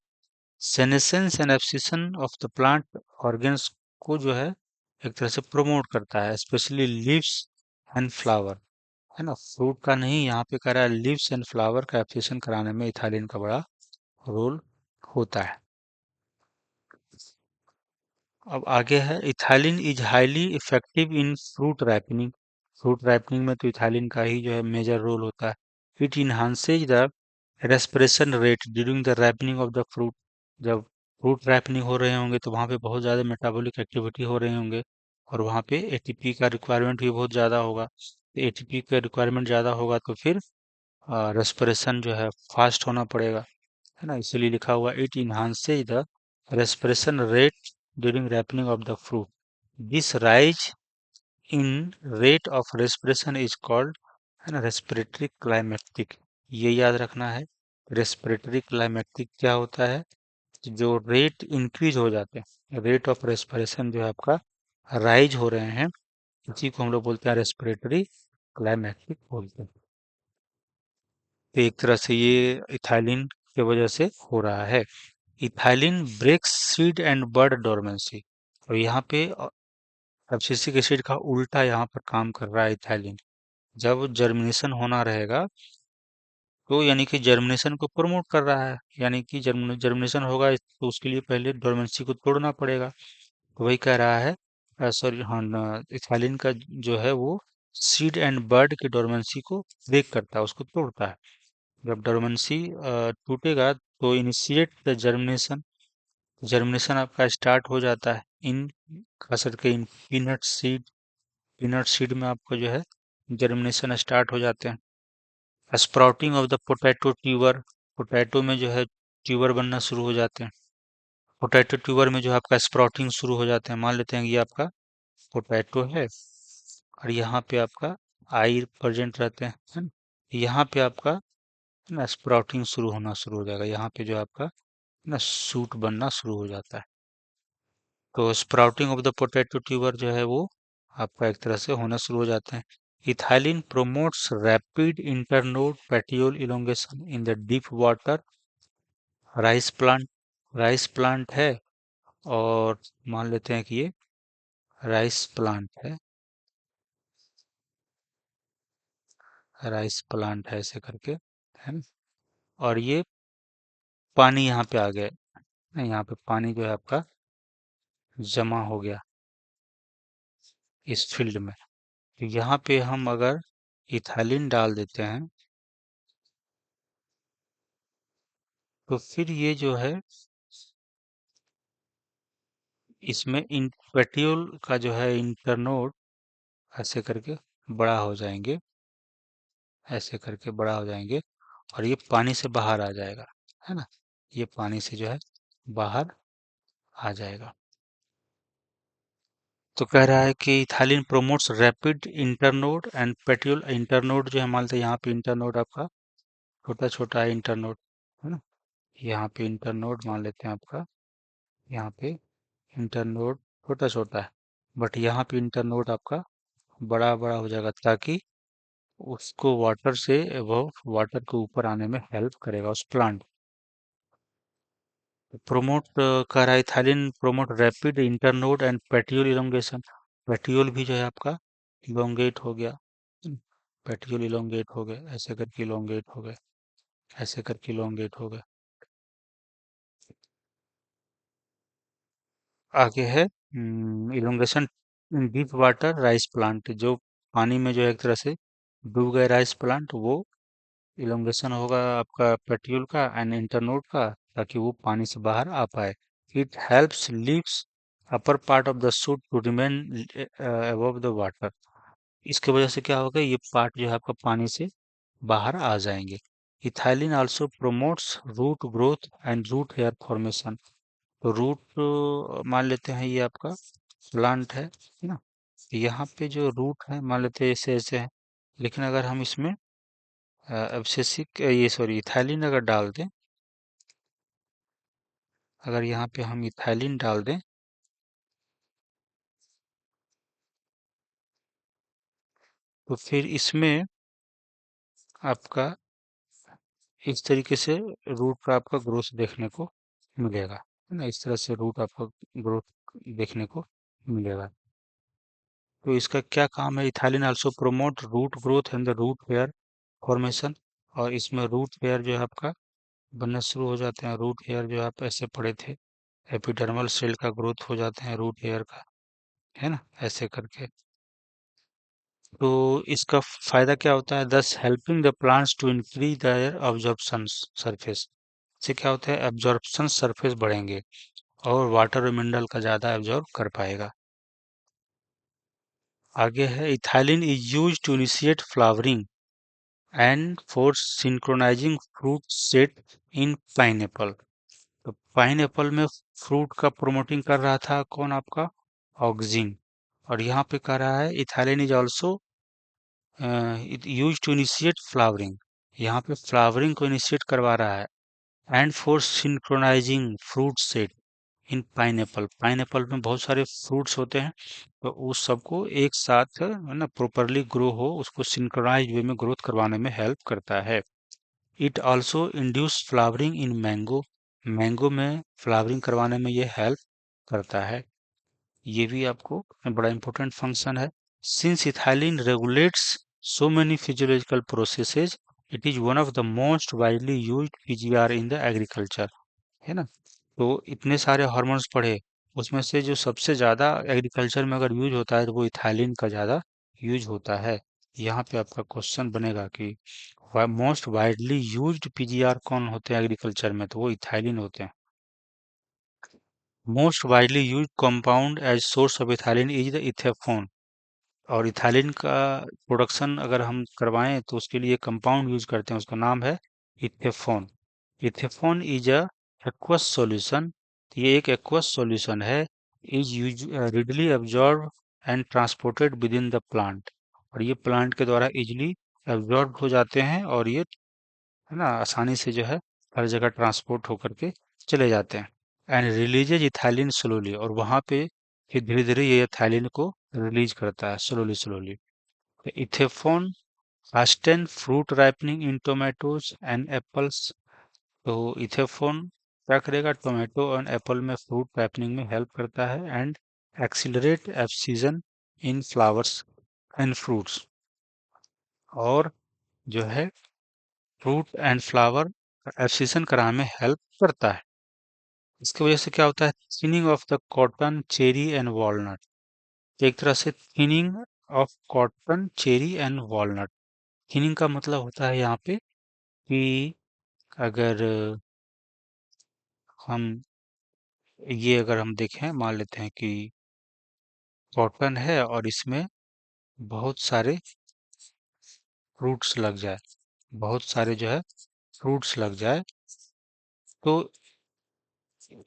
senescence and abscission of the plant organs को जो है एक तरह से प्रोमोट करता है, स्पेशली लीव्स एंड फ्लावर, है ना, फ्रूट का नहीं, यहाँ पे कह रहा है लीव्स एंड फ्लावर का एब्सिशन कराने में इथाइलिन का बड़ा रोल होता है। अब आगे है ethylene is highly effective in fruit ripening. Fruit ripening में तो इथाइलिन का ही जो है मेजर रोल होता है। It enhances the respiration rate during the ripening of the fruit. जब फ्रूट रैपनिंग हो रहे होंगे तो वहाँ पे बहुत ज़्यादा मेटाबॉलिक एक्टिविटी हो रहे होंगे और वहाँ पे एटीपी का रिक्वायरमेंट भी बहुत ज़्यादा होगा। एटीपी का रिक्वायरमेंट ज़्यादा होगा तो फिर रेस्पिरेशन जो है फास्ट होना पड़ेगा, है ना, इसीलिए लिखा हुआ it enhances the respiration rate during ripening of the fruit। This rise in rate of respiration is called है ना, रेस्पिरेटरी क्लाइमेक्टिक, ये याद रखना है। रेस्पिरेटरी क्लाइमेक्टिक क्या होता है? जो रेट इंक्रीज हो जाते हैं, रेट ऑफ रेस्पिरेशन जो है आपका राइज हो रहे हैं, इसी को हम लोग बोलते हैं रेस्पिरेटरी क्लाइमेक्टिक बोलते हैं। तो एक तरह से ये इथाइलिन की वजह से हो रहा है। Ethylene breaks seed and bird dormancy, और यहाँ पे एब्सिसिक एसिड का उल्टा यहाँ पर काम कर रहा है इथाइलिन। जब जर्मिनेशन होना रहेगा, तो यानी कि जर्मिनेशन को प्रमोट कर रहा है, यानी कि जर्मिनेशन होगा तो उसके लिए पहले डोरमेंसी को तोड़ना पड़ेगा। तो वही कह रहा है, सॉरी हाँ, इथाइलिन का जो है वो सीड एंड बर्ड की डोरमेंसी को ब्रेक करता है, उसको तोड़ता है। जब डोरमेंसी टूटेगा तो इनिशिएट द जर्मिनेशन, जर्मिनेशन आपका स्टार्ट हो जाता है इन, खास करके इन पीनट सीड, पीनट सीड में आपको जो है जर्मिनेशन स्टार्ट हो जाते हैं। Sprouting of the potato tuber, potato में जो है ट्यूबर बनना शुरू हो जाते हैं। पोटैटो ट्यूबर में जो है आपका स्प्राउटिंग शुरू हो जाते हैं। मान लेते हैं कि ये आपका पोटैटो है, और यहाँ पे आपका आई प्रेजेंट रहते हैं, है ना? यहाँ पे आपका ना स्प्राउटिंग शुरू हो जाएगा, यहाँ पे जो आपका ना सूट बनना शुरू हो जाता है। तो sprouting of the potato tuber जो है वो आपका एक तरह से होना शुरू हो जाते हैं। Ethylene promotes rapid internode petiole elongation in the deep water rice plant, rice plant है, और मान लेते हैं कि ये राइस प्लांट है, राइस प्लांट है ऐसे करके, है ना? और ये पानी यहाँ पे आ गया है, यहाँ पे पानी जो है आपका जमा हो गया इस फील्ड में। तो यहाँ पे हम अगर इथाइलिन डाल देते हैं, तो फिर ये जो है इसमें इन पेट्रियोल का जो है इंटरनोड ऐसे करके बड़ा हो जाएंगे, ऐसे करके बड़ा हो जाएंगे, और ये पानी से बाहर आ जाएगा, है ना? ये पानी से जो है बाहर आ जाएगा। तो कह रहा है कि ethylene promotes rapid internode and petiole, internode जो है मान लेते हैं यहाँ पे इंटरनोड आपका छोटा छोटा है इंटरनोड, है ना? यहाँ पे इंटरनोड मान लेते हैं आपका, यहाँ पे इंटरनोड छोटा छोटा है, बट यहाँ पे इंटरनोड आपका बड़ा बड़ा हो जाएगा, ताकि उसको वाटर से वो वाटर के ऊपर आने में हेल्प करेगा उस प्लांट। प्रोमोट कर रहा है ethylene promote rapid internode and petiole elongation, petiole भी जो है आपका इलोंगेट हो गया, पेट्रियोल इलोंगेट हो गए, ऐसे करके इलोंगेट हो गए, ऐसे करके इलोंगेट हो गए। आगे है इलोंगेशन इन डीप वाटर राइस प्लांट, जो पानी में जो है एक तरह से डूब गए राइस प्लांट, वो इलोंगेशन होगा आपका पेट्रियोल का एंड इंटरनोड का, ताकि वो पानी से बाहर आ पाए। It helps leaves upper part of the shoot to remain above the water, इसके वजह से क्या होगा, ये पार्ट जो है आपका पानी से बाहर आ जाएंगे। Ethylene also promotes root growth and root hair formation, तो रूट मान लेते हैं ये आपका प्लांट है ना? यहाँ पे जो रूट है मान लेते हैं ऐसे ऐसे है, लेकिन अगर हम इसमें एब्सिसिक ये सॉरी इथाइलिन अगर डाल दें, अगर यहाँ पे हम इथाइलिन डाल दें, तो फिर इसमें आपका इस तरीके से रूट का आपका ग्रोथ देखने को मिलेगा, है ना? इस तरह से रूट आपका ग्रोथ देखने को मिलेगा। तो इसका क्या काम है, ethylene also promote root growth and the root hair formation, और इसमें रूट हेयर जो है आपका बनना शुरू हो जाते हैं। रूट हेयर जो आप ऐसे पढ़े थे, एपिडर्मल सेल का ग्रोथ हो जाते हैं रूट हेयर का, है ना? ऐसे करके। तो इसका फायदा क्या होता है, thus helping the plants to increase their absorption surface, इससे क्या होता है एब्जॉर्प्शन सरफेस बढ़ेंगे, और वाटर और मिनरल का ज़्यादा एब्जॉर्ब कर पाएगा। आगे है ethylene is use to initiate flowering and for synchronizing fruit set in pineapple, तो पाइनएप्पल में फ्रूट का प्रोमोटिंग कर रहा था कौन, आपका ऑक्जिन, और यहाँ पे कह रहा है ethylene is also it use to initiate flowering, यहाँ पे फ्लावरिंग को इनिशिएट करवा रहा है। And for synchronizing fruit set in pineapple, pineapple में बहुत सारे फ्रूट्स होते हैं, तो उस सबको एक साथ है ना प्रॉपरली ग्रो हो, उसको सिंक्रोनाइज वे में ग्रोथ करवाने में हेल्प करता है। It also induce flowering in mango, mango में फ्लावरिंग करवाने में ये हेल्प करता है। ये भी आपको बड़ा इंपॉर्टेंट फंक्शन है। Since ethylene regulates so many physiological processes, it is one of the most widely used PGR in the agriculture, है ना। तो इतने सारे हार्मोन्स पढ़े, उसमें से जो सबसे ज्यादा एग्रीकल्चर में अगर यूज होता है तो वो इथाइलिन का ज्यादा यूज होता है। यहाँ पे आपका क्वेश्चन बनेगा कि मोस्ट वाइडली यूज्ड पीजीआर कौन होते हैं एग्रीकल्चर में, तो वो इथाइलिन होते हैं। Most widely used compound as source of ethylene is the ethephon, और इथाइलिन का प्रोडक्शन अगर हम करवाएं तो उसके लिए कंपाउंड यूज करते हैं, उसका नाम है ethephon. Ethephon is a aqueous solution, ये एक एक्वस सॉल्यूशन है। Is use readily absorb and transported within the plant, और ये प्लांट के द्वारा इजिली एब्जॉर्ब हो जाते हैं, और ये है ना आसानी से जो है हर जगह ट्रांसपोर्ट होकर के चले जाते हैं। एंड रिलीजेज इथाइलिन स्लोली, और वहां पे फिर धीरे धीरे ये इथाइलिन को रिलीज करता है slowly slowly. Ethephon fasten fruit ripening in tomatoes and apples, तो इथेफोन क्या करेगा, टोमेटो और एप्पल में फ्रूट राइपनिंग में हेल्प करता है। And accelerate abscission in flowers and fruits, और जो है फ्रूट एंड फ्लावर एब्सीजन कराने में हेल्प करता है। इसकी वजह से क्या होता है, thinning of the cotton cherry and walnut, एक तरह से thinning of cotton cherry and walnut. Thinning का मतलब होता है यहाँ पे कि अगर हम ये अगर हम देखें, मान लेते हैं कि कॉटन है और इसमें बहुत सारे फ्रूट्स लग जाए, बहुत सारे जो है फ्रूट्स लग जाए, तो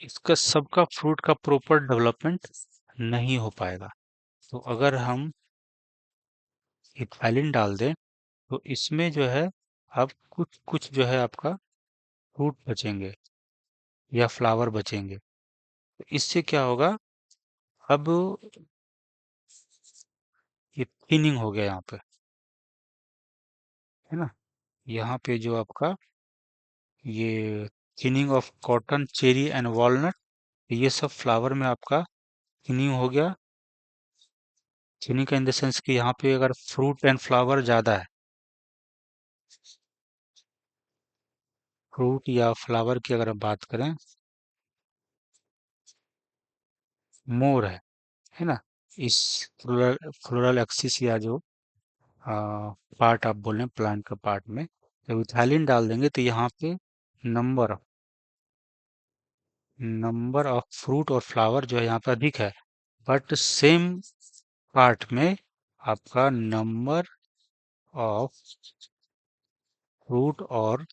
इसका सबका फ्रूट का प्रॉपर डेवलपमेंट नहीं हो पाएगा। तो अगर हम इथाइलिन डाल दें तो इसमें जो है अब कुछ कुछ जो है आपका फ्रूट बचेंगे या फ्लावर बचेंगे। तो इससे क्या होगा, अब ये थिनिंग हो गया यहाँ पे, है ना। यहाँ पे जो आपका ये thinning of cotton cherry and walnut, ये सब फ्लावर में आपका थिनिंग हो गया। थिनिंग का इन द सेंस कि यहाँ पे अगर फ्रूट एंड फ्लावर ज्यादा है, फ्रूट या फ्लावर की अगर हम बात करें, मोर है ना। इस फ्लोरल फ्लोरल एक्सिस या जो पार्ट आप बोल रहे हैं प्लांट का पार्ट में, जब इथाइलिन डाल देंगे तो यहाँ पे नंबर नंबर ऑफ फ्रूट और फ्लावर जो है यहाँ पे अधिक है, बट सेम पार्ट में आपका नंबर ऑफ फ्रूट, और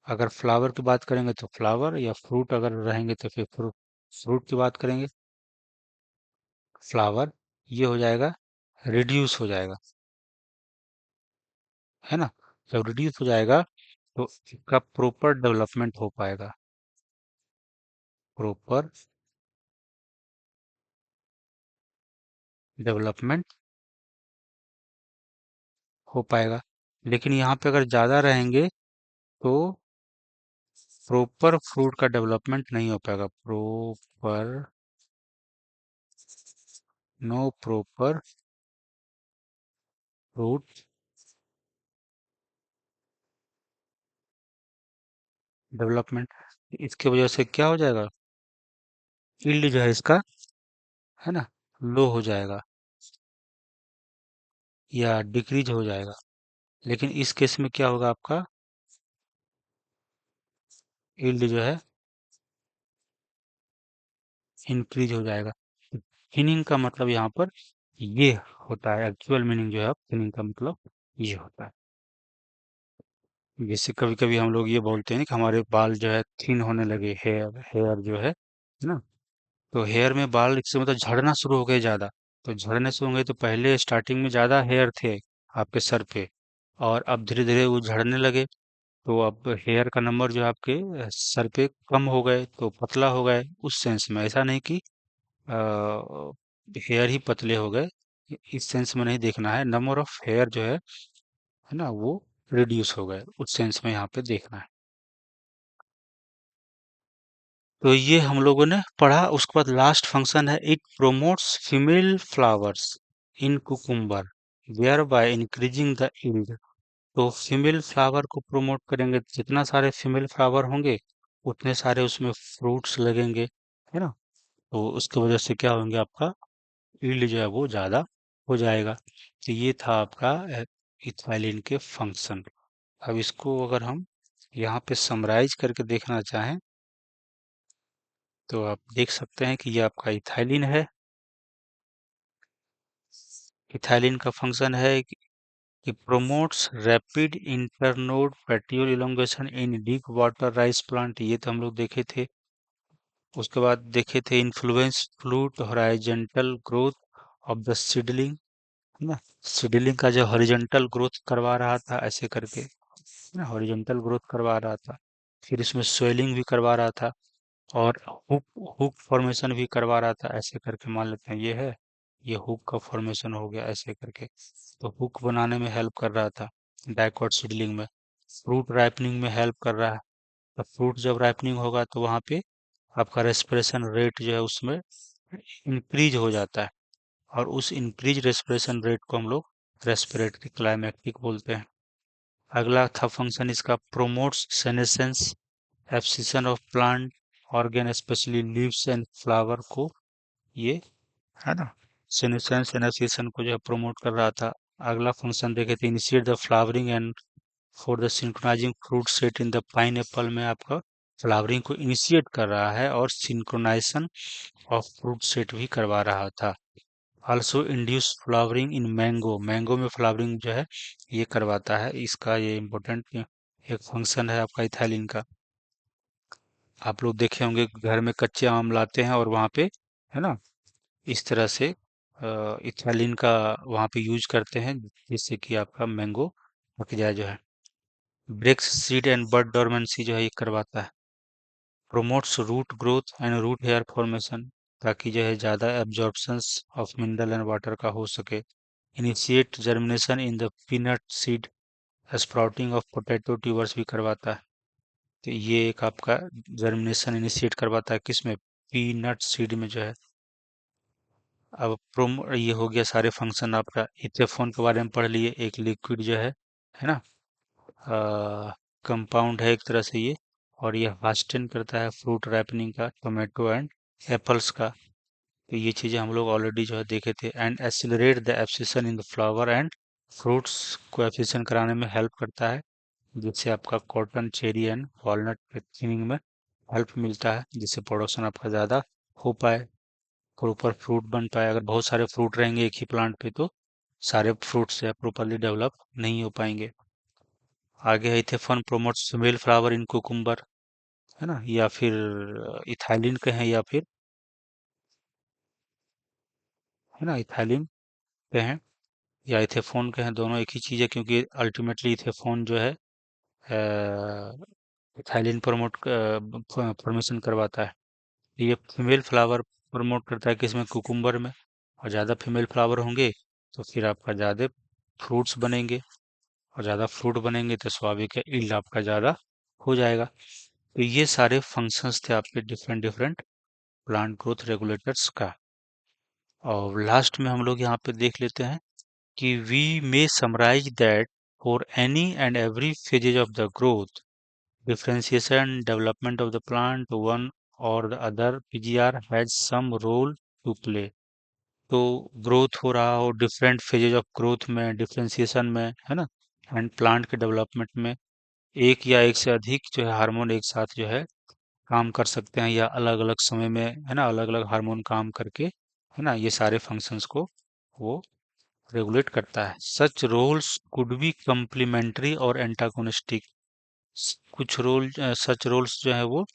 अगर फ्लावर की बात करेंगे तो फ्लावर, या फ्रूट अगर रहेंगे तो फिर फ्रूट, फ्रूट की बात करेंगे फ्लावर, ये हो जाएगा रिड्यूस हो जाएगा, है ना। जब रिड्यूस हो जाएगा तो इसका प्रॉपर डेवलपमेंट हो पाएगा, प्रॉपर डेवलपमेंट हो पाएगा। लेकिन यहाँ पे अगर ज़्यादा रहेंगे तो प्रॉपर फ्रूट का डेवलपमेंट नहीं हो पाएगा, proper no proper fruit development. इसकी वजह से क्या हो जाएगा, यील्ड जो है इसका, है ना, लो हो जाएगा या डिक्रीज हो जाएगा। लेकिन इस केस में क्या होगा, आपका यील्ड जो है इंक्रीज हो जाएगा। थिनिंग का मतलब यहाँ पर ये होता है, एक्चुअल मीनिंग जो है थिनिंग का मतलब ये होता है। जैसे कभी कभी हम लोग ये बोलते हैं कि हमारे बाल जो है थिन होने लगे, हेयर हेयर जो है ना। तो हेयर में बाल इससे मतलब झड़ना शुरू हो गए ज्यादा, तो झड़ने शुरू हो गए तो पहले स्टार्टिंग में ज्यादा हेयर थे, आपके सर पे, और अब धीरे धीरे वो झड़ने लगे। तो अब हेयर का नंबर जो है आपके सर पे कम हो गए, तो पतला हो गए। उस सेंस में, ऐसा नहीं कि हेयर ही पतले हो गए, इस सेंस में नहीं देखना है। नंबर ऑफ हेयर जो है ना, वो रिड्यूस हो गए, उस सेंस में यहाँ पे देखना है। तो ये हम लोगों ने पढ़ा। उसके बाद लास्ट फंक्शन है, it promotes female flowers in cucumber thereby increasing the yield. तो फीमेल फ्लावर को प्रमोट करेंगे, जितना सारे फीमेल फ्लावर होंगे उतने सारे उसमें फ्रूट्स लगेंगे, है ना। तो उसकी वजह से क्या होंगे, आपका यील्ड जो है वो ज्यादा हो जाएगा। तो ये था आपका इथाइलिन के फंक्शन। अब इसको अगर हम यहाँ पे समराइज करके देखना चाहें, तो आप देख सकते हैं कि ये आपका इथाइलिन है। इथाइलिन का फंक्शन है कि promotes rapid internode petiole elongation इन डीप वाटर राइस प्लांट, ये तो हम लोग देखे थे। उसके बाद देखे थे influence flute horizontal growth of the seedling, है ना। सीडलिंग का जो हॉरिजॉन्टल ग्रोथ करवा रहा था ऐसे करके, है ना, हॉरिजॉन्टल ग्रोथ करवा रहा था। फिर इसमें स्वेलिंग भी करवा रहा था, और हुक हुक फॉर्मेशन भी करवा रहा था, ऐसे करके मान लेते हैं ये है, ये हुक का फॉर्मेशन हो गया ऐसे करके। तो हुक बनाने में हेल्प कर रहा था डाइकॉट सीडलिंग में। फ्रूट राइपनिंग में हेल्प कर रहा है। तो फ्रूट जब राइपनिंग होगा तो वहाँ पे आपका रेस्पिरेशन रेट जो है उसमें इंक्रीज हो जाता है, और उस इंक्रीज रेस्पिरेशन रेट को हम लोग रेस्पिरेटरी क्लाइमैक्टिक बोलते हैं। अगला था फंक्शन इसका, promotes senescence abscission of plant organ specially leaves and flower को, ये, है ना, सेनेसेंस एब्सिशन को जो है प्रोमोट कर रहा था। अगला फंक्शन देखे थे, initiate the flowering and for the synchronising fruit set in the pine Apple में आपका फ्लावरिंग को इनिशिएट कर रहा है, और सिंक्रोनाइजेशन ऑफ फ्रूट सेट भी करवा रहा था। Also induce flowering in mango, mango में फ्लावरिंग जो है ये करवाता है। इसका ये इम्पोर्टेंट एक फंक्शन है आपका इथाइलिन का। आप लोग देखे होंगे घर में कच्चे आम लाते हैं और वहाँ पे, है ना, इस तरह से इथाइलिन का वहाँ पे यूज करते हैं, जिससे कि आपका मैंगो पक जाए जो है। Breaks seed and bud dormancy जो है ये करवाता है। Promotes root growth and root hair formation, ताकि जो है ज़्यादा absorptions of mineral and water का हो सके। Initiate germination in the peanut seed, sprouting of potato tubers भी करवाता है। तो ये एक आपका जर्मिनेशन इनिशिएट करवाता है किसमें, पीनट सीड में जो है। अब प्रोमो ये हो गया सारे फंक्शन आपका। इथेफोन के बारे में पढ़ लिए, एक लिक्विड जो है ना, कंपाउंड है एक तरह से ये, और ये हास्टेन करता है फ्रूट रैपनिंग का, टोमेटो एंड एप्पल्स का। तो ये चीज़ें हम लोग ऑलरेडी जो है देखे थे। And accelerate the abscission in the flower and fruits को एब्सिशन कराने में हेल्प करता है, जिससे आपका कॉटन, चेरी एंड वॉलनट के थिनिंग में हेल्प मिलता है, जिससे प्रोडक्शन आपका ज़्यादा हो पाए, प्रॉपर फ्रूट बन पाए। अगर बहुत सारे फ्रूट रहेंगे एक ही प्लांट पे तो सारे फ्रूट्स जो है प्रॉपरली डेवलप नहीं हो पाएंगे। आगे है, ethephon promotes female flower in cucumber, है ना, या फिर इथाइलिन कहें, या फिर, है ना, इथाइलिन कहें या इथेफोन कहें, दोनों एक ही चीज़ है, क्योंकि अल्टीमेटली इथेफोन जो है इथाइलिन प्रमोट फॉर्मेशन करवाता है। ये फीमेल फ्लावर प्रमोट करता है किसमें, कुकुम्बर में। और ज़्यादा फीमेल फ्लावर होंगे तो फिर आपका ज़्यादा फ्रूट्स बनेंगे, और ज़्यादा फ्रूट बनेंगे तो स्वाभाविक है यील्ड आपका ज़्यादा हो जाएगा। तो ये सारे फंक्शंस थे आपके different different plant growth regulators का। और लास्ट में हम लोग यहाँ पे देख लेते हैं कि we may summarise that for any and every phases of the growth, differentiation, development of the plant, one or the other PGR has some role to play। तो ग्रोथ हो रहा हो डिफरेंट फेजेज ऑफ ग्रोथ में, differentiation में, है ना, and plant के development में, एक या एक से अधिक जो है हार्मोन एक साथ जो है काम कर सकते हैं, या अलग अलग समय में, है ना, अलग अलग हार्मोन काम करके, है ना, ये सारे फंक्शंस को वो रेगुलेट करता है। Such roles could be complementary और एंटागोनिस्टिक। कुछ रोल, सच रोल्स जो है वो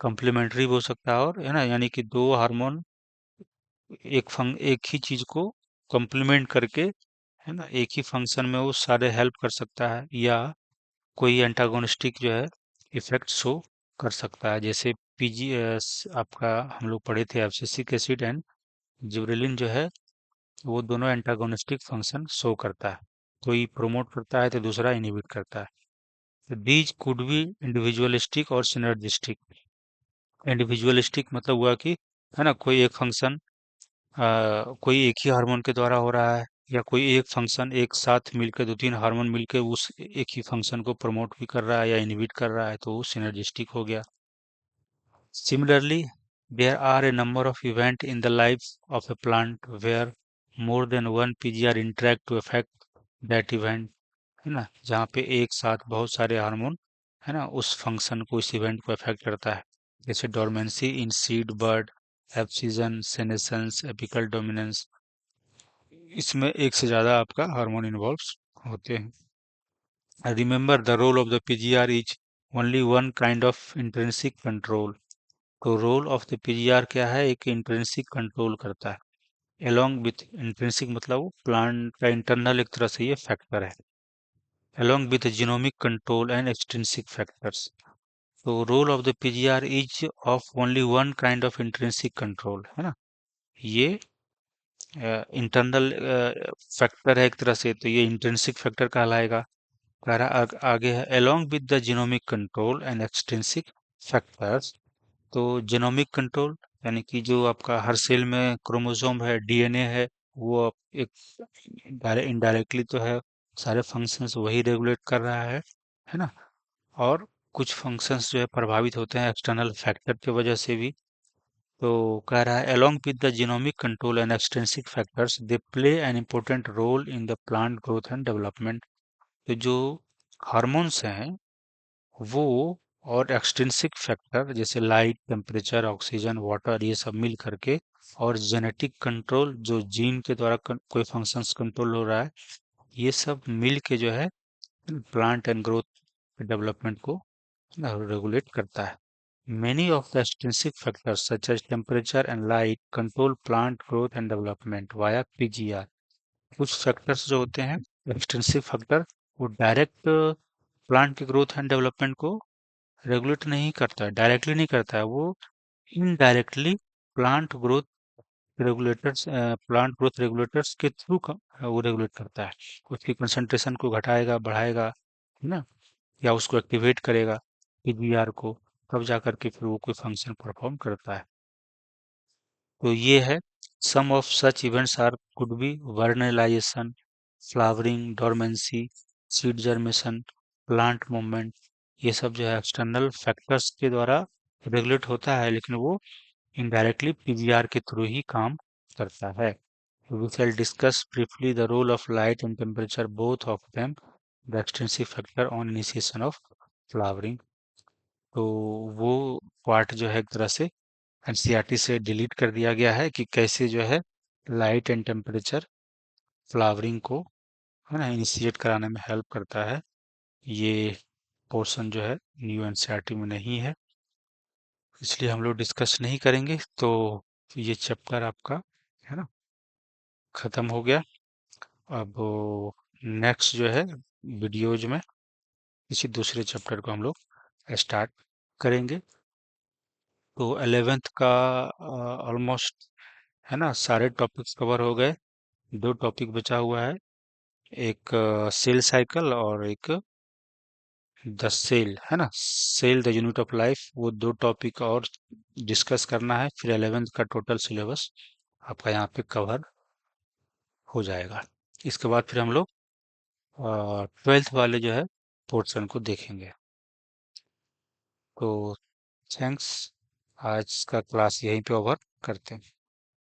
कम्प्लीमेंट्री भी हो सकता है, और, है ना, यानी कि दो हार्मोन एक ही चीज को कम्प्लीमेंट करके है ना, एक ही फंक्शन में वो सारे हेल्प कर सकता है, या कोई एंटागोनिस्टिक जो है इफेक्ट शो कर सकता है। जैसे आपका हम लोग पढ़े थे एब्सिसिक एसिड एंड जिबरेलिन जो है, वो दोनों एंटागोनिस्टिक फंक्शन शो करता है। कोई प्रोमोट करता है तो दूसरा इनहिबिट करता है। तो दीज कुड बी इंडिविजुअलिस्टिक और सिनर्जिस्टिक। इंडिविजुअलिस्टिक मतलब हुआ कि, है ना, कोई एक फंक्शन कोई एक ही हार्मोन के द्वारा हो रहा है, या कोई एक फंक्शन एक साथ मिलकर दो तीन हार्मोन मिलकर उस एक ही फंक्शन को प्रमोट भी कर रहा है या इनहिबिट कर रहा है, तो वो सिनर्जिस्टिक हो गया। Similarly, there are a number of events in the life of a plant where more than one PGR interact to affect that event, है ना, जहाँ पे एक साथ बहुत सारे हार्मोन, है ना, उस फंक्शन को, इस इवेंट को अफेक्ट करता है। जैसे dormancy in seed bud, abscission, senescence, apical dominance, इसमें एक से ज्यादा आपका हार्मोन इन्वॉल्व होते हैं। Remember the role of the PGR is only one kind of intrinsic control। तो रोल ऑफ द पीजीआर क्या है, एक इंट्रिंसिक कंट्रोल करता है। अलोंग विथ इंट्रिंसिक मतलब वो प्लांट का इंटरनल एक तरह से ये फैक्टर है। Along with genomic control and extrinsic factors. तो role of the PGR is of only one kind of intrinsic control, है ना। ये इंटरनल फैक्टर है एक तरह से, तो ये इंट्रिंसिक फैक्टर कहलाएगा। कह रहा आगे है, along with the genomic control and extrinsic factors. तो जेनोमिक कंट्रोल यानी कि जो आपका हर सेल में क्रोमोसोम है, डीएनए है, वो एक इनडायरेक्टली तो है, सारे फंक्शंस वही रेगुलेट कर रहा है ना। और कुछ फंक्शंस जो है प्रभावित होते हैं एक्सटर्नल फैक्टर की वजह से भी। तो कह रहा है along with the genomic control and extrinsic factors they play an important role in the plant growth and development. तो जो हार्मोन्स हैं वो, और एक्सट्रिंसिक फैक्टर जैसे लाइट, टेम्परेचर, ऑक्सीजन, वाटर, ये सब मिल करके, और जेनेटिक कंट्रोल जो जीन के द्वारा कोई फंक्शंस कंट्रोल हो रहा है, ये सब मिल के जो है प्लांट एंड ग्रोथ डेवलपमेंट को रेगुलेट करता है। Many of the extrinsic factors such as temperature and light control plant growth and development via PGR। कुछ फैक्टर्स जो होते हैं एक्सटेंसिव फैक्टर, वो डायरेक्ट प्लांट की ग्रोथ एंड डेवलपमेंट को रेगुलेट नहीं करता है, डायरेक्टली नहीं करता है, वो indirectly plant growth plant growth regulators के थ्रू वो रेगुलेट करता है। उसकी कंसंट्रेशन को घटाएगा, बढ़ाएगा, है ना, या उसको एक्टिवेट करेगा पीजीआर को, तब जा करके फिर वो कोई फंक्शन परफॉर्म करता है। तो ये है, some of such events are could be vernalization, flowering, dormancy, seed germination, plant movement. ये सब जो है एक्सटर्नल फैक्टर्स के द्वारा रेगुलेट होता है, लेकिन वो इनडायरेक्टली पीजीआर के थ्रू ही काम करता है। We shall discuss briefly the role of light and temperature, both of them the extrinsic factor on initiation of flowering। तो वो पार्ट जो है एक तरह से एनसीईआरटी से डिलीट कर दिया गया है कि कैसे जो है लाइट एंड टेम्परेचर फ्लावरिंग को, है ना, इनिशिएट कराने में हेल्प करता है। ये पोर्शन जो है न्यू एनसीईआरटी में नहीं है, इसलिए हम लोग डिस्कस नहीं करेंगे। तो ये चैप्टर आपका, है ना, खत्म हो गया। अब नेक्स्ट जो है वीडियोज में किसी दूसरे चैप्टर को हम लोग स्टार्ट करेंगे। तो 11th का ऑलमोस्ट, है ना, सारे टॉपिक्स कवर हो गए। दो टॉपिक बचा हुआ है, एक सेल साइकिल और एक द सेल, है ना, cell the unit of life. वो दो टॉपिक और डिस्कस करना है, फिर 11th का टोटल सिलेबस आपका यहाँ पे कवर हो जाएगा। इसके बाद फिर हम लोग 12th वाले जो है पोर्शन को देखेंगे। तो थैंक्स, आज का क्लास यहीं पे ओवर करते हैं।